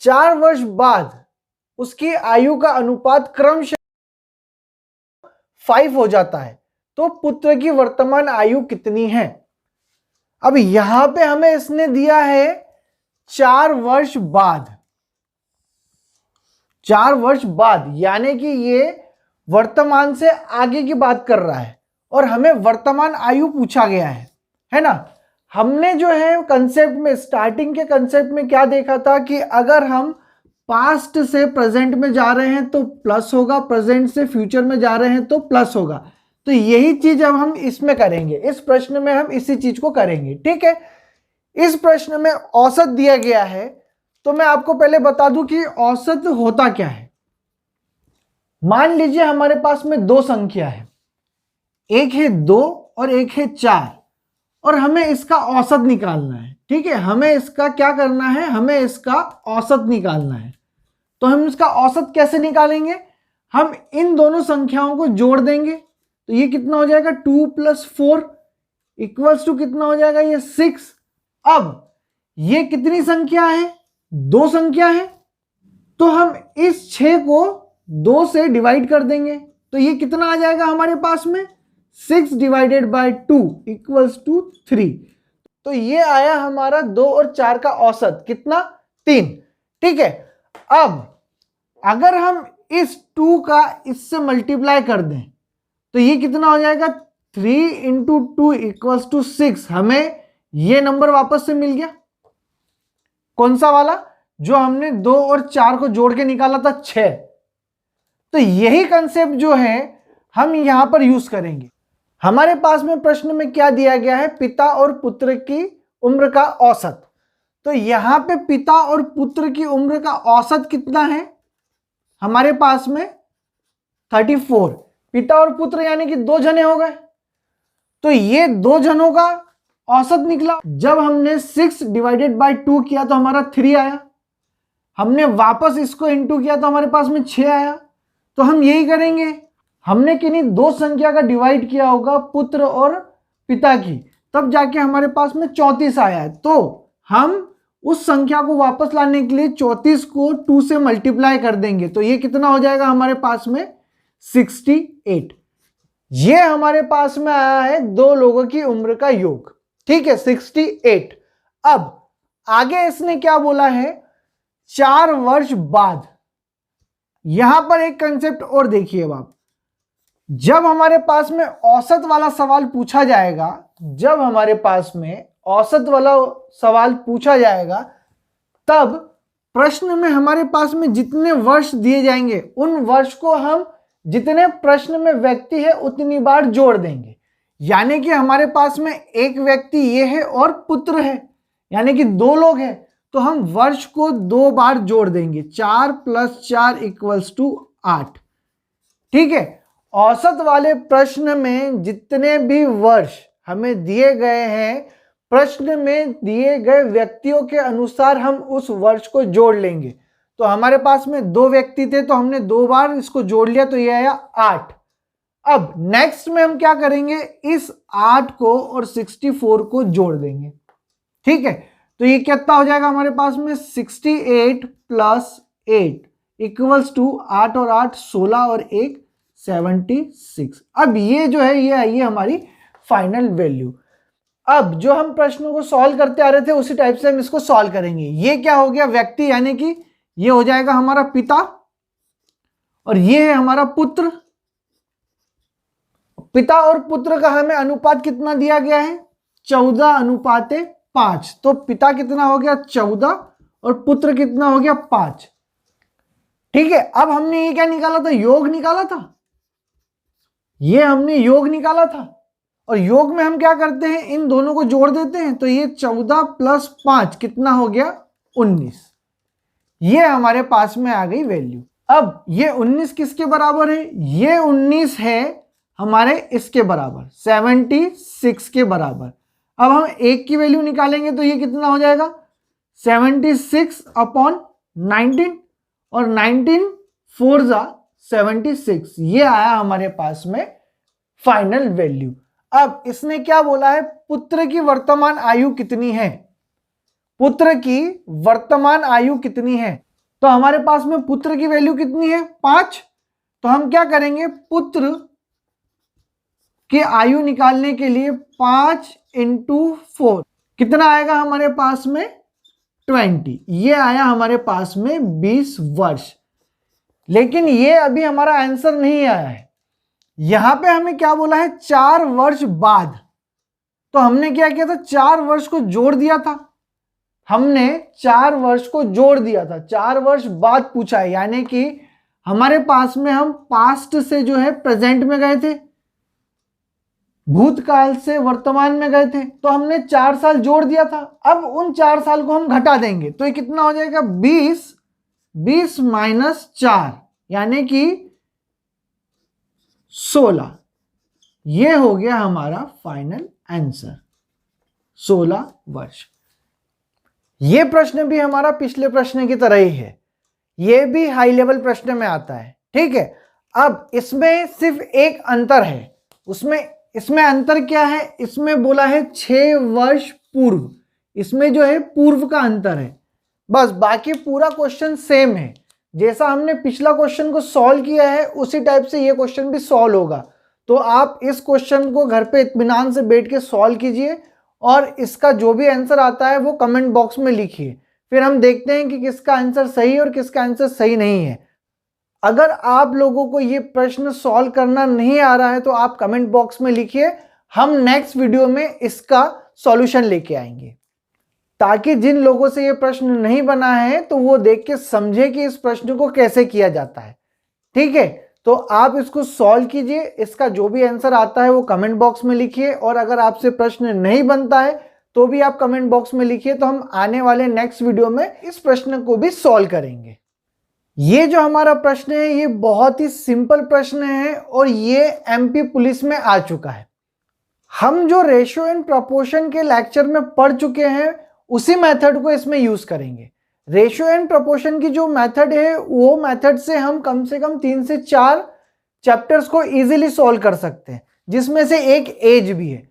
4 वर्ष बाद उसकी आयु का अनुपात क्रमशः 5 हो जाता है, तो पुत्र की वर्तमान आयु कितनी है। अब यहां पे हमें इसने दिया है 4 वर्ष बाद, 4 वर्ष बाद, यानी कि ये वर्तमान से आगे की बात कर रहा है और हमें वर्तमान आयु पूछा गया है ना। हमने जो है कंसेप्ट में, स्टार्टिंग के कंसेप्ट में क्या देखा था कि अगर हम पास्ट से प्रेजेंट में जा रहे हैं तो प्लस होगा, प्रेजेंट से फ्यूचर में जा रहे हैं तो प्लस होगा। तो यही चीज अब हम इसमें करेंगे, इस प्रश्न में हम इसी चीज को करेंगे। ठीक है, इस प्रश्न में औसत दिया गया है, तो मैं आपको पहले बता दूं कि औसत होता क्या है। मान लीजिए हमारे पास में दो संख्या है, एक है 2 और एक है 4, और हमें इसका औसत निकालना है। ठीक है, हमें इसका क्या करना है, हमें इसका औसत निकालना है। तो हम इसका औसत कैसे निकालेंगे, हम इन दोनों संख्याओं को जोड़ देंगे। तो ये कितना हो जाएगा, 2 + 4 इक्वल्स टू कितना हो जाएगा, ये 6। अब ये कितनी संख्या है, 2 संख्या है, तो हम इस 6 को 2 से डिवाइड कर देंगे। तो ये कितना आ जाएगा हमारे पास में, 6 / 2 इक्वल्स टू 3। तो ये आया हमारा 2 और 4 का औसत, कितना, 3। ठीक है, अब अगर हम इस 2 का इससे मल्टीप्लाई कर दें तो ये कितना हो जाएगा, 3 × 2 इक्वल्स टू 6। हमें ये नंबर वापस से मिल गया, कौन सा वाला, जो हमने 2 और 4 को जोड़ के निकाला था, 6। तो यही कंसेप्ट जो है हम यहां पर यूज करेंगे। हमारे पास में प्रश्न में क्या दिया गया है, पिता और पुत्र की उम्र का औसत। तो यहां पे पिता और पुत्र की उम्र का औसत कितना है हमारे पास में, 34। पिता और पुत्र यानी कि 2 जने हो गए, तो ये 2 जनों का औसत निकला। जब हमने 6 / 2 किया तो हमारा 3 आया, हमने वापस इसको इंटू किया तो हमारे पास में 6 आया। तो हम यही करेंगे, हमने किन्हीं 2 संख्या का डिवाइड किया होगा, पुत्र और पिता की, तब जाके हमारे पास में 34 आया है। तो हम उस संख्या को वापस लाने के लिए 34 को 2 से मल्टीप्लाई कर देंगे। तो ये कितना हो जाएगा हमारे पास में, 68। ये हमारे पास में आया है 2 लोगों की उम्र का योग। ठीक है, 68। अब आगे इसने क्या बोला है, 4 वर्ष बाद। यहां पर एक कंसेप्ट और देखिए आप, जब हमारे पास में औसत वाला सवाल पूछा जाएगा, जब हमारे पास में औसत वाला सवाल पूछा जाएगा, तब प्रश्न में हमारे पास में जितने वर्ष दिए जाएंगे, उन वर्ष को हम जितने प्रश्न में व्यक्ति है उतनी बार जोड़ देंगे। यानी कि हमारे पास में एक व्यक्ति ये है और पुत्र है, यानी कि 2 लोग हैं, तो हम वर्ष को 2 बार जोड़ देंगे। 4 + 4 इक्वल्स टू 8। ठीक है, औसत वाले प्रश्न में जितने भी वर्ष हमें दिए गए हैं, प्रश्न में दिए गए व्यक्तियों के अनुसार हम उस वर्ष को जोड़ लेंगे। तो हमारे पास में 2 व्यक्ति थे, तो हमने 2 बार इसको जोड़ लिया, तो ये आया 8। अब नेक्स्ट में हम क्या करेंगे, इस 8 को और 64 को जोड़ देंगे। ठीक है, तो ये कितना हो जाएगा हमारे पास में, 68 + 8 इक्वल्स टू 8 और 8 16 और 1 76। अब ये जो है ये आई है हमारी फाइनल वैल्यू। अब जो हम प्रश्नों को सॉल्व करते आ रहे थे उसी टाइप से हम इसको सॉल्व करेंगे। ये क्या हो गया, व्यक्ति, यानी कि ये हो जाएगा हमारा पिता और ये है हमारा पुत्र। पिता और पुत्र का हमें अनुपात कितना दिया गया है, 14:5। तो पिता कितना हो गया, 14, और पुत्र कितना हो गया, 5। ठीक है, अब हमने ये क्या निकाला था, योग निकाला था। ये हमने योग निकाला था, और योग में हम क्या करते हैं, इन दोनों को जोड़ देते हैं। तो ये 14 + 5 कितना हो गया, 19। ये हमारे पास में आ गई वैल्यू। अब ये 19 किसके बराबर है, ये 19 है हमारे इसके बराबर, 76 के बराबर। अब हम 1 की वैल्यू निकालेंगे तो ये कितना हो जाएगा, 76/19, और 19 4 × 76। ये आया हमारे पास में फाइनल वैल्यू। अब इसने क्या बोला है, पुत्र की वर्तमान आयु कितनी है, पुत्र की वर्तमान आयु कितनी है। तो हमारे पास में पुत्र की वैल्यू कितनी है, 5। तो हम क्या करेंगे, पुत्र की आयु निकालने के लिए 5 × 4 कितना आएगा हमारे पास में, 20। ये आया हमारे पास में 20 वर्ष। लेकिन ये अभी हमारा आंसर नहीं आया है, यहां पे हमें क्या बोला है, 4 वर्ष बाद। तो हमने क्या किया था, 4 वर्ष को जोड़ दिया था। हमने 4 वर्ष को जोड़ दिया था, 4 वर्ष बाद पूछा है, यानी कि हमारे पास में हम पास्ट से जो है प्रेजेंट में गए थे, भूतकाल से वर्तमान में गए थे, तो हमने 4 साल जोड़ दिया था। अब उन 4 साल को हम घटा देंगे तो ये कितना हो जाएगा, 20 माइनस 4 यानी कि 16। ये हो गया हमारा फाइनल आंसर, 16 वर्ष। ये प्रश्न भी हमारा पिछले प्रश्न की तरह ही है, ये भी हाई लेवल प्रश्न में आता है, ठीक है। अब इसमें सिर्फ एक अंतर है, इसमें अंतर क्या है, इसमें बोला है 6 वर्ष पूर्व, इसमें जो है पूर्व का अंतर है बस, बाकी पूरा क्वेश्चन सेम है। जैसा हमने पिछला क्वेश्चन को सॉल्व किया है उसी टाइप से ये क्वेश्चन भी सॉल्व होगा। तो आप इस क्वेश्चन को घर पे इत्मीनान से बैठ के सॉल्व कीजिए और इसका जो भी आंसर आता है वो कमेंट बॉक्स में लिखिए, फिर हम देखते हैं कि किसका आंसर सही है और किसका आंसर सही नहीं है। अगर आप लोगों को ये प्रश्न सॉल्व करना नहीं आ रहा है तो आप कमेंट बॉक्स में लिखिए, हम नेक्स्ट वीडियो में इसका सॉल्यूशन लेके आएंगे, ताकि जिन लोगों से ये प्रश्न नहीं बना है तो वो देख के समझे कि इस प्रश्न को कैसे किया जाता है, ठीक है। तो आप इसको सॉल्व कीजिए, इसका जो भी आंसर आता है वो कमेंट बॉक्स में लिखिए, और अगर आपसे प्रश्न नहीं बनता है तो भी आप कमेंट बॉक्स में लिखिए, तो हम आने वाले नेक्स्ट वीडियो में इस प्रश्न को भी सॉल्व करेंगे। ये जो हमारा प्रश्न है ये बहुत ही सिंपल प्रश्न है और ये एमपी पुलिस में आ चुका है। हम जो रेशियो एंड प्रोपोर्शन के लेक्चर में पढ़ चुके हैं उसी मेथड को इसमें यूज करेंगे। रेशियो एंड प्रोपोर्शन की जो मेथड है वो मेथड से हम कम से कम 3 से 4 चैप्टर्स को इजीली सॉल्व कर सकते हैं, जिसमें से एक एज भी है।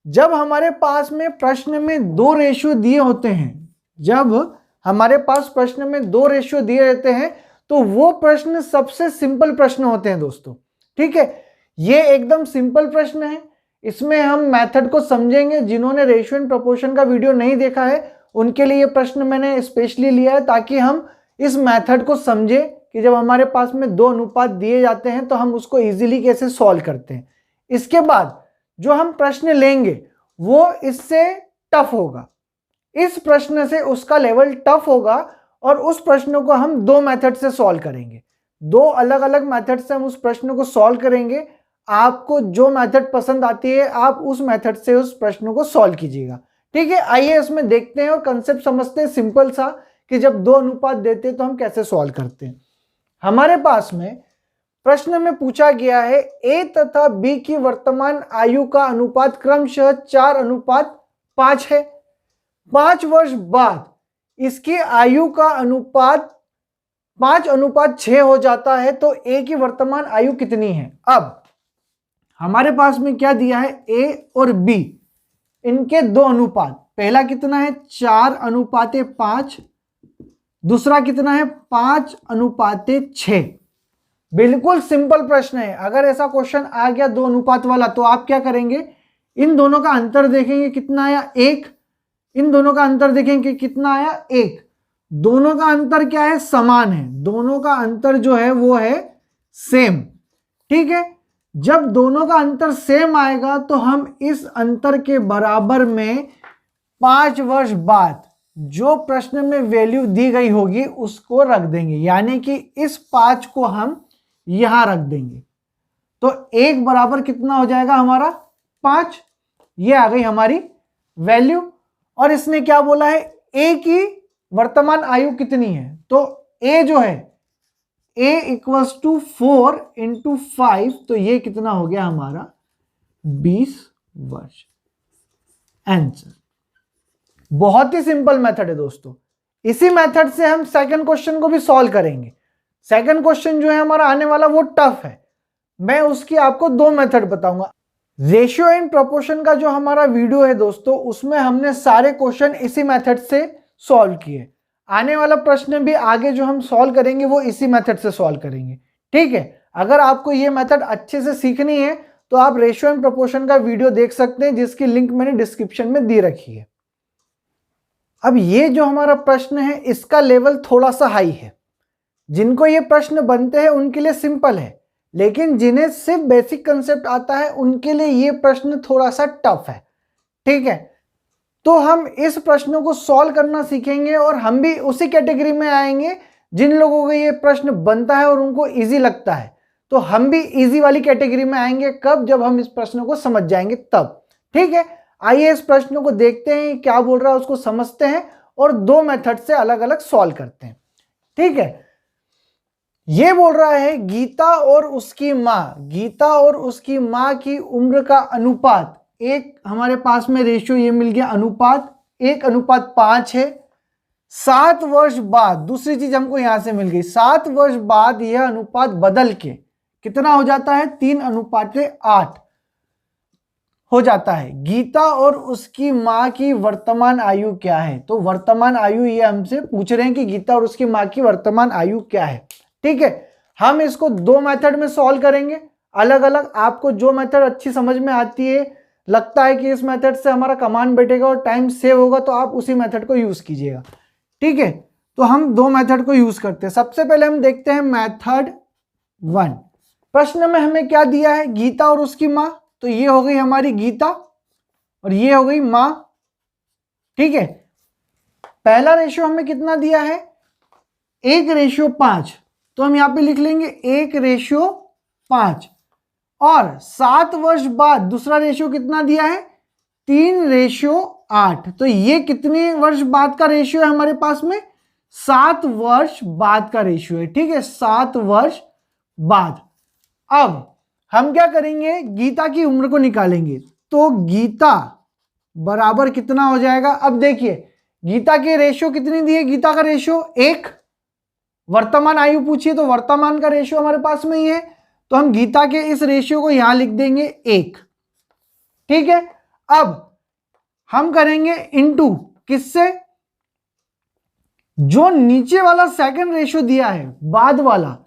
जब हमारे पास में प्रश्न में 2 रेशियो दिए होते हैं, जब हमारे पास प्रश्न में 2 रेशियो दिए रहते हैं तो वो प्रश्न सबसे सिंपल प्रश्न होते हैं दोस्तों, ठीक है। ये एकदम सिंपल प्रश्न है, इसमें हम मेथड को समझेंगे। जिन्होंने रेशियो एंड प्रोपोर्शन का वीडियो नहीं देखा है उनके लिए ये प्रश्न मैंने स्पेशली लिया है, ताकि हम इस मेथड को समझे कि जब हमारे पास में 2 अनुपात दिए जाते हैं तो हम उसको इजीली कैसे सॉल्व करते हैं। इसके बाद जो हम प्रश्न लेंगे वो इससे टफ होगा, इस प्रश्न से उसका लेवल टफ होगा और उस प्रश्न को हम 2 मेथड से सॉल्व करेंगे। 2 अलग अलग मेथड से हम उस प्रश्न को सॉल्व करेंगे। आपको जो मेथड पसंद आती है आप उस मेथड से उस प्रश्न को सॉल्व कीजिएगा, ठीक है। आइए इसमें देखते हैं और कंसेप्ट समझते हैं सिंपल सा, कि जब 2 अनुपात देते हैं तो हम कैसे सॉल्व करते हैं। हमारे पास में प्रश्न में पूछा गया है ए तथा बी की वर्तमान आयु का अनुपात क्रमशः 4:5 है। 5 वर्ष बाद इसकी आयु का अनुपात 5:6 हो जाता है, तो ए की वर्तमान आयु कितनी है। अब हमारे पास में क्या दिया है, ए और बी इनके 2 अनुपात, पहला कितना है 4:5, दूसरा कितना है 5:6। बिल्कुल सिंपल प्रश्न है। अगर ऐसा क्वेश्चन आ गया 2 अनुपात वाला तो आप क्या करेंगे, इन दोनों का अंतर देखेंगे कितना आया 1, इन दोनों का अंतर देखेंगे कितना आया 1। दोनों का अंतर क्या है, समान है, दोनों का अंतर जो है वो है सेम, ठीक है। जब दोनों का अंतर सेम आएगा तो हम इस अंतर के बराबर में 5 वर्ष बाद जो प्रश्न में वैल्यू दी गई होगी उसको रख देंगे, यानी कि इस 5 को हम यहां रख देंगे। तो 1 बराबर कितना हो जाएगा हमारा 5, ये आ गई हमारी वैल्यू। और इसने क्या बोला है, ए की वर्तमान आयु कितनी है, तो ए जो है a इक्वल्स टू 4 इंटू 5, तो ये कितना हो गया हमारा 20 वर्ष। आंसर बहुत ही सिंपल मेथड है दोस्तों। इसी मेथड से हम सेकंड क्वेश्चन को भी सॉल्व करेंगे। सेकंड क्वेश्चन जो है हमारा आने वाला वो टफ है, मैं उसकी आपको 2 मेथड बताऊंगा। रेशियो एंड प्रोपोर्शन का जो हमारा वीडियो है दोस्तों उसमें हमने सारे क्वेश्चन इसी मेथड से सॉल्व किए। आने वाला प्रश्न भी आगे जो हम सॉल्व करेंगे वो इसी मेथड से सॉल्व करेंगे, ठीक है। अगर आपको ये मेथड अच्छे से सीखनी है तो आप रेशियो एंड प्रोपोर्शन का वीडियो देख सकते हैं, जिसकी लिंक मैंने डिस्क्रिप्शन में दी रखी है। अब ये जो हमारा प्रश्न है इसका लेवल थोड़ा सा हाई है। जिनको ये प्रश्न बनते हैं उनके लिए सिंपल है, लेकिन जिन्हें सिर्फ बेसिक कंसेप्ट आता है उनके लिए ये प्रश्न थोड़ा सा टफ है, ठीक है, तो हम इस प्रश्न को सॉल्व करना सीखेंगे और हम भी उसी कैटेगरी में आएंगे जिन लोगों को ये प्रश्न बनता है और उनको इजी लगता है। तो हम भी इजी वाली कैटेगरी में आएंगे कब, जब हम इस प्रश्न को समझ जाएंगे तब। ठीक है, आइए इस प्रश्न को देखते हैं क्या बोल रहा है, उसको समझते हैं और दो मेथड से अलग अलग सॉल्व करते हैं। ठीक है, ये बोल रहा है गीता और उसकी माँ की उम्र का अनुपात, एक हमारे पास में रेशियो ये मिल गया, अनुपात 1:5 है। 7 वर्ष बाद, दूसरी चीज हमको यहां से मिल गई, 7 वर्ष बाद यह अनुपात बदल के कितना हो जाता है, 3:8 हो जाता है। गीता और उसकी माँ की वर्तमान आयु क्या है? तो वर्तमान आयु ये हमसे पूछ रहे हैं कि गीता और उसकी माँ की वर्तमान आयु क्या है। ठीक है, हम इसको दो मेथड में सॉल्व करेंगे अलग अलग। आपको जो मेथड अच्छी समझ में आती है, लगता है कि इस मेथड से हमारा कमांड बैठेगा और टाइम सेव होगा, तो आप उसी मेथड को यूज कीजिएगा। ठीक है, तो हम दो मेथड को यूज करते हैं। सबसे पहले हम देखते हैं मेथड 1। प्रश्न में हमें क्या दिया है, गीता और उसकी माँ, तो ये हो गई हमारी गीता और ये हो गई माँ। ठीक है, पहला रेशियो हमें कितना दिया है, 1:5, तो हम यहां पे लिख लेंगे 1:5। और 7 वर्ष बाद दूसरा रेशियो कितना दिया है, 3:8। तो ये कितने वर्ष बाद का रेशियो है हमारे पास में, 7 वर्ष बाद का रेशियो है। ठीक है, 7 वर्ष बाद। अब हम क्या करेंगे, गीता की उम्र को निकालेंगे। तो गीता बराबर कितना हो जाएगा, अब देखिए गीता के रेशियो कितनी दी है, गीता का रेशियो 1, वर्तमान आयु पूछिए तो वर्तमान का रेशियो हमारे पास में ही है, तो हम गीता के इस रेशियो को यहां लिख देंगे 1। ठीक है, अब हम करेंगे इनटू किससे, जो नीचे वाला सेकंड रेशियो दिया है बाद वाला,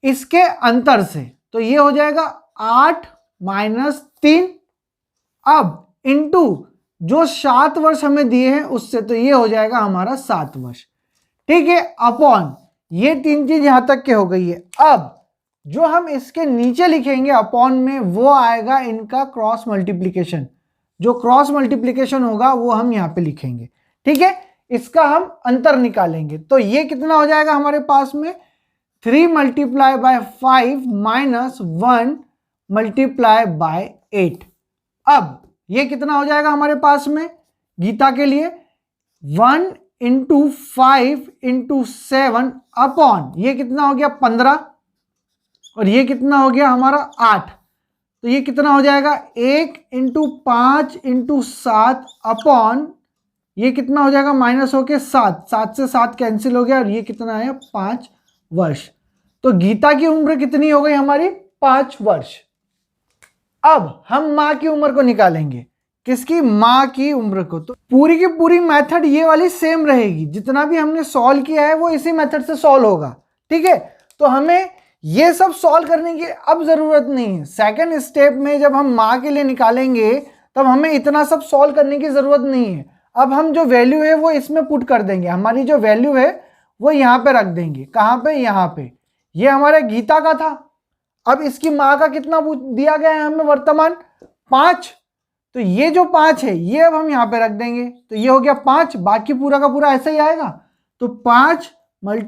इसके अंतर से, तो ये हो जाएगा 8 - 3। अब इनटू जो 7 वर्ष हमें दिए हैं उससे, तो ये हो जाएगा हमारा 7 वर्ष। ठीक है, अपॉन ये तीन चीज यहां तक के हो गई है। अब जो हम इसके नीचे लिखेंगे अपॉन में, वो आएगा इनका क्रॉस मल्टीप्लीकेशन। जो क्रॉस मल्टीप्लीकेशन होगा वो हम यहां पे लिखेंगे। ठीक है, इसका हम अंतर निकालेंगे, तो ये कितना हो जाएगा हमारे पास में, 3 × 5 - 1 × 8। अब ये कितना हो जाएगा हमारे पास में गीता के लिए, 1 × 5 × 7 अपॉन ये कितना हो गया 15, और ये कितना हो गया हमारा 8। तो ये कितना हो जाएगा 1 × 5 × 7 अपॉन ये कितना हो जाएगा माइनस होके 7, 7 से 7 कैंसिल हो गया, और ये कितना है 5 वर्ष। तो गीता की उम्र कितनी हो गई हमारी, 5 वर्ष। अब हम माँ की उम्र को निकालेंगे, किसकी, माँ की उम्र को। तो पूरी की पूरी मेथड ये वाली सेम रहेगी, जितना भी हमने सॉल्व किया है वो इसी मेथड से सॉल्व होगा। ठीक है, तो हमें ये सब सॉल्व करने की अब जरूरत नहीं है। सेकंड स्टेप में जब हम माँ के लिए निकालेंगे तब हमें इतना सब सॉल्व करने की जरूरत नहीं है। अब हम जो वैल्यू है वो इसमें पुट कर देंगे, हमारी जो वैल्यू है वो यहाँ पे रख देंगे। कहाँ पे, यहाँ पे। ये हमारे गीता का था, अब इसकी माँ का कितना दिया गया है हमें वर्तमान, 5। तो ये जो 5 है ये अब हम यहाँ पे रख देंगे, तो ये हो गया 5, बाकी पूरा का पूरा ऐसा ही आएगा। तो 5 ×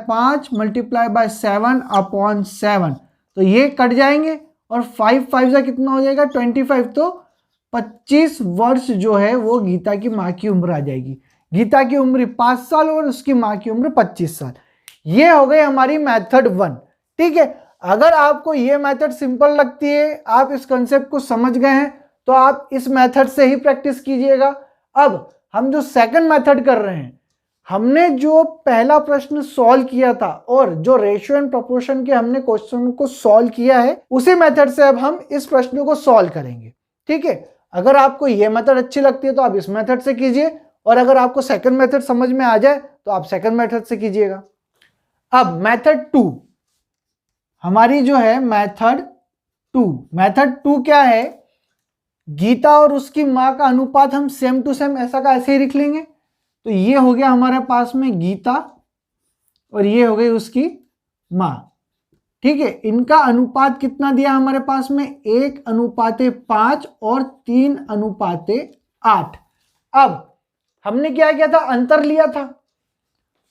5 × 7 अपॉन 7, तो ये कट जाएंगे और 5 5 से कितना हो जाएगा 25, तो 25 वर्ष जो है वो गीता की माँ की उम्र आ जाएगी। गीता की उम्र 5 साल और उसकी माँ की उम्र 25 साल। ये हो गई हमारी मेथड 1। ठीक है, अगर आपको ये मेथड सिंपल लगती है, आप इस कंसेप्ट को समझ गए हैं, तो आप इस मेथड से ही प्रैक्टिस कीजिएगा। अब हम जो सेकंड मेथड कर रहे हैं, हमने जो पहला प्रश्न सॉल्व किया था और जो रेशियो एंड प्रोपोर्शन के हमने क्वेश्चन को सॉल्व किया है, उसी मेथड से अब हम इस प्रश्न को सॉल्व करेंगे। ठीक है, अगर आपको ये मेथड अच्छी लगती है तो आप इस मेथड से कीजिए, और अगर आपको सेकंड मेथड समझ में आ जाए तो आप सेकंड मेथड से कीजिएगा। अब मेथड 2 हमारी जो है, मेथड 2 क्या है, गीता और उसकी माँ का अनुपात हम सेम टू सेम ऐसा का ऐसे ही लिख लेंगे। तो ये हो गया हमारे पास में गीता और ये हो गई उसकी माँ। ठीक है, इनका अनुपात कितना दिया हमारे पास में, 1:5 और 3:8। 8। अब हमने क्या किया था, अंतर लिया था,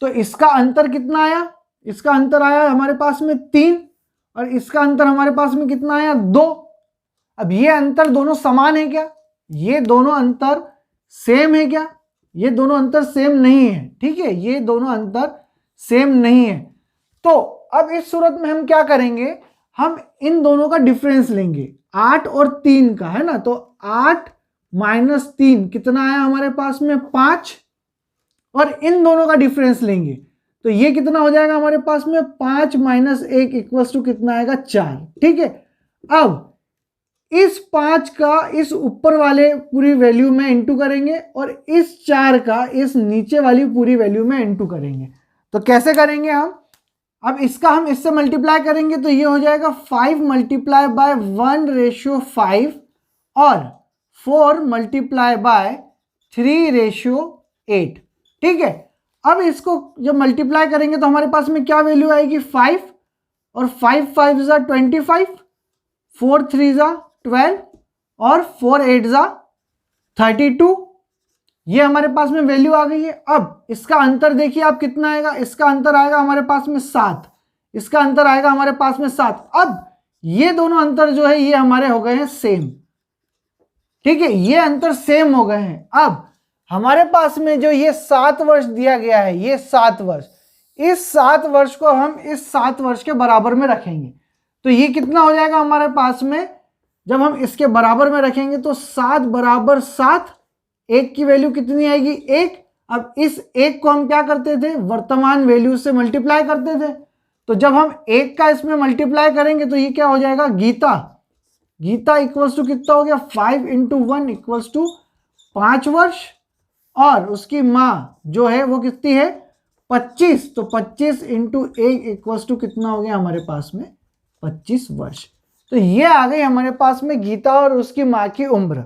तो इसका अंतर कितना आया, इसका अंतर आया हमारे पास में 3 और इसका अंतर हमारे पास में कितना आया 2। अब ये अंतर दोनों समान है क्या, ये दोनों अंतर सेम है क्या, ये दोनों अंतर सेम नहीं है, ठीक है, ये दोनों अंतर सेम नहीं है। तो अब इस सूरत में हम क्या करेंगे, हम इन दोनों का डिफरेंस लेंगे, 8 और 3 का, है ना, तो 8 माइनस 3 कितना आया हमारे पास में 5, और इन दोनों का डिफरेंस लेंगे तो ये कितना हो जाएगा हमारे पास में 5 माइनस 1 इक्वल्स टू कितना आएगा 4, ठीक है। अब इस 5 का इस ऊपर वाले पूरी वैल्यू में इंटू करेंगे और इस 4 का इस नीचे वाली पूरी वैल्यू में इंटू करेंगे। तो कैसे करेंगे हम, अब इसका हम इससे मल्टीप्लाई करेंगे तो ये हो जाएगा 5 मल्टीप्लाई बाय 1:5 और 4 मल्टीप्लाई बाय 3:8, ठीक है। अब इसको जब मल्टीप्लाई करेंगे तो हमारे पास में क्या वैल्यू आएगी 5 और 5 5 जा 25, 4 3 जा 12 और 4 8 जा 32, ये हमारे पास में वैल्यू आ गई है। अब इसका अंतर देखिए आप कितना आएगा, इसका अंतर आएगा हमारे पास में 7, इसका अंतर आएगा हमारे पास में 7। अब ये दोनों अंतर जो है ये हमारे हो गए हैं सेम, ठीक है, ये अंतर सेम हो गए हैं। अब हमारे पास में जो ये 7 वर्ष दिया गया है, ये 7 वर्ष, इस 7 वर्ष को हम इस 7 वर्ष के बराबर में रखेंगे तो ये कितना हो जाएगा हमारे पास में, जब हम इसके बराबर में रखेंगे तो 7 बराबर 7, 1 की वैल्यू कितनी आएगी 1। अब इस 1 को हम क्या करते थे, वर्तमान वैल्यू से मल्टीप्लाई करते थे, तो जब हम 1 का इसमें मल्टीप्लाई करेंगे तो ये क्या हो जाएगा, गीता इक्वल्स टू कितना हो गया 5 इंटू 1 इक्वल्स टू 5 वर्ष, और उसकी माँ जो है वो कितनी है 25, तो 25 इंटू 1 इक्वल्स टू कितना हो गया हमारे पास में 25 वर्ष। तो ये आ गई हमारे पास में गीता और उसकी माँ की उम्र।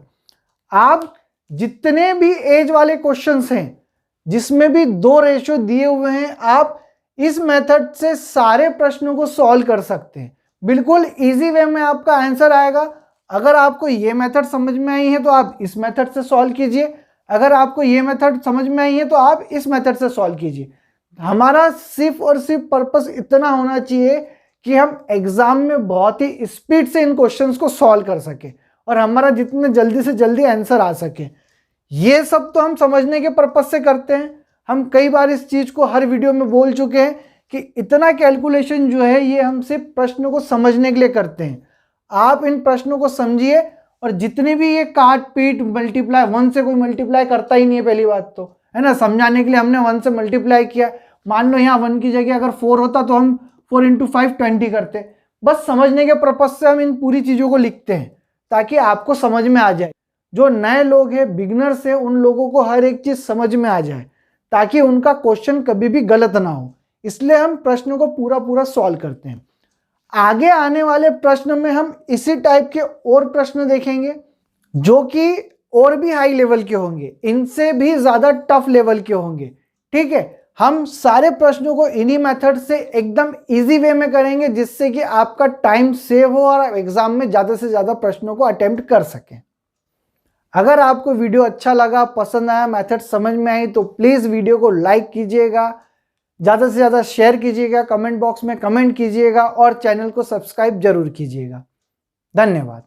आप जितने भी एज वाले क्वेश्चंस हैं जिसमें भी 2 रेशियो दिए हुए हैं, आप इस मेथड से सारे प्रश्नों को सॉल्व कर सकते हैं, बिल्कुल इजी वे में आपका आंसर आएगा। अगर आपको ये मेथड समझ में आई है तो आप इस मेथड से सॉल्व कीजिए, अगर आपको ये मेथड समझ में आई है तो आप इस मेथड से सॉल्व कीजिए। हमारा सिर्फ और सिर्फ पर्पस इतना होना चाहिए कि हम एग्जाम में बहुत ही स्पीड से इन क्वेश्चंस को सॉल्व कर सके और हमारा जितने जल्दी से जल्दी आंसर आ सके। ये सब तो हम समझने के पर्पस से करते हैं। हम कई बार इस चीज को हर वीडियो में बोल चुके हैं कि इतना कैलकुलेशन जो है ये हम सिर्फ प्रश्नों को समझने के लिए करते हैं। आप इन प्रश्नों को समझिए और जितने भी ये काट पीट मल्टीप्लाई, 1 से कोई मल्टीप्लाई करता ही नहीं है पहली बात तो, है ना, समझाने के लिए हमने 1 से मल्टीप्लाई किया। मान लो यहाँ 1 की जगह अगर 4 होता तो हम 4 इंटू 5 20 करते। बस समझने के पर्पस से हम इन पूरी चीज़ों को लिखते हैं ताकि आपको समझ में आ जाए। जो नए लोग हैं, बिगनर्स हैं, उन लोगों को हर एक चीज़ समझ में आ जाए ताकि उनका क्वेश्चन कभी भी गलत ना हो, इसलिए हम प्रश्नों को पूरा सॉल्व करते हैं। आगे आने वाले प्रश्न में हम इसी टाइप के और प्रश्न देखेंगे जो कि और भी हाई लेवल के होंगे, इनसे भी ज्यादा टफ लेवल के होंगे, ठीक है। हम सारे प्रश्नों को इन्हीं मेथड से एकदम इजी वे में करेंगे जिससे कि आपका टाइम सेव हो और एग्जाम में ज्यादा से ज्यादा प्रश्नों को अटेम्प्ट कर सकें। अगर आपको वीडियो अच्छा लगा, पसंद आया, मेथड समझ में आई तो प्लीज वीडियो को लाइक कीजिएगा, ज़्यादा से ज़्यादा शेयर कीजिएगा, कमेंट बॉक्स में कमेंट कीजिएगा और चैनल को सब्सक्राइब जरूर कीजिएगा। धन्यवाद।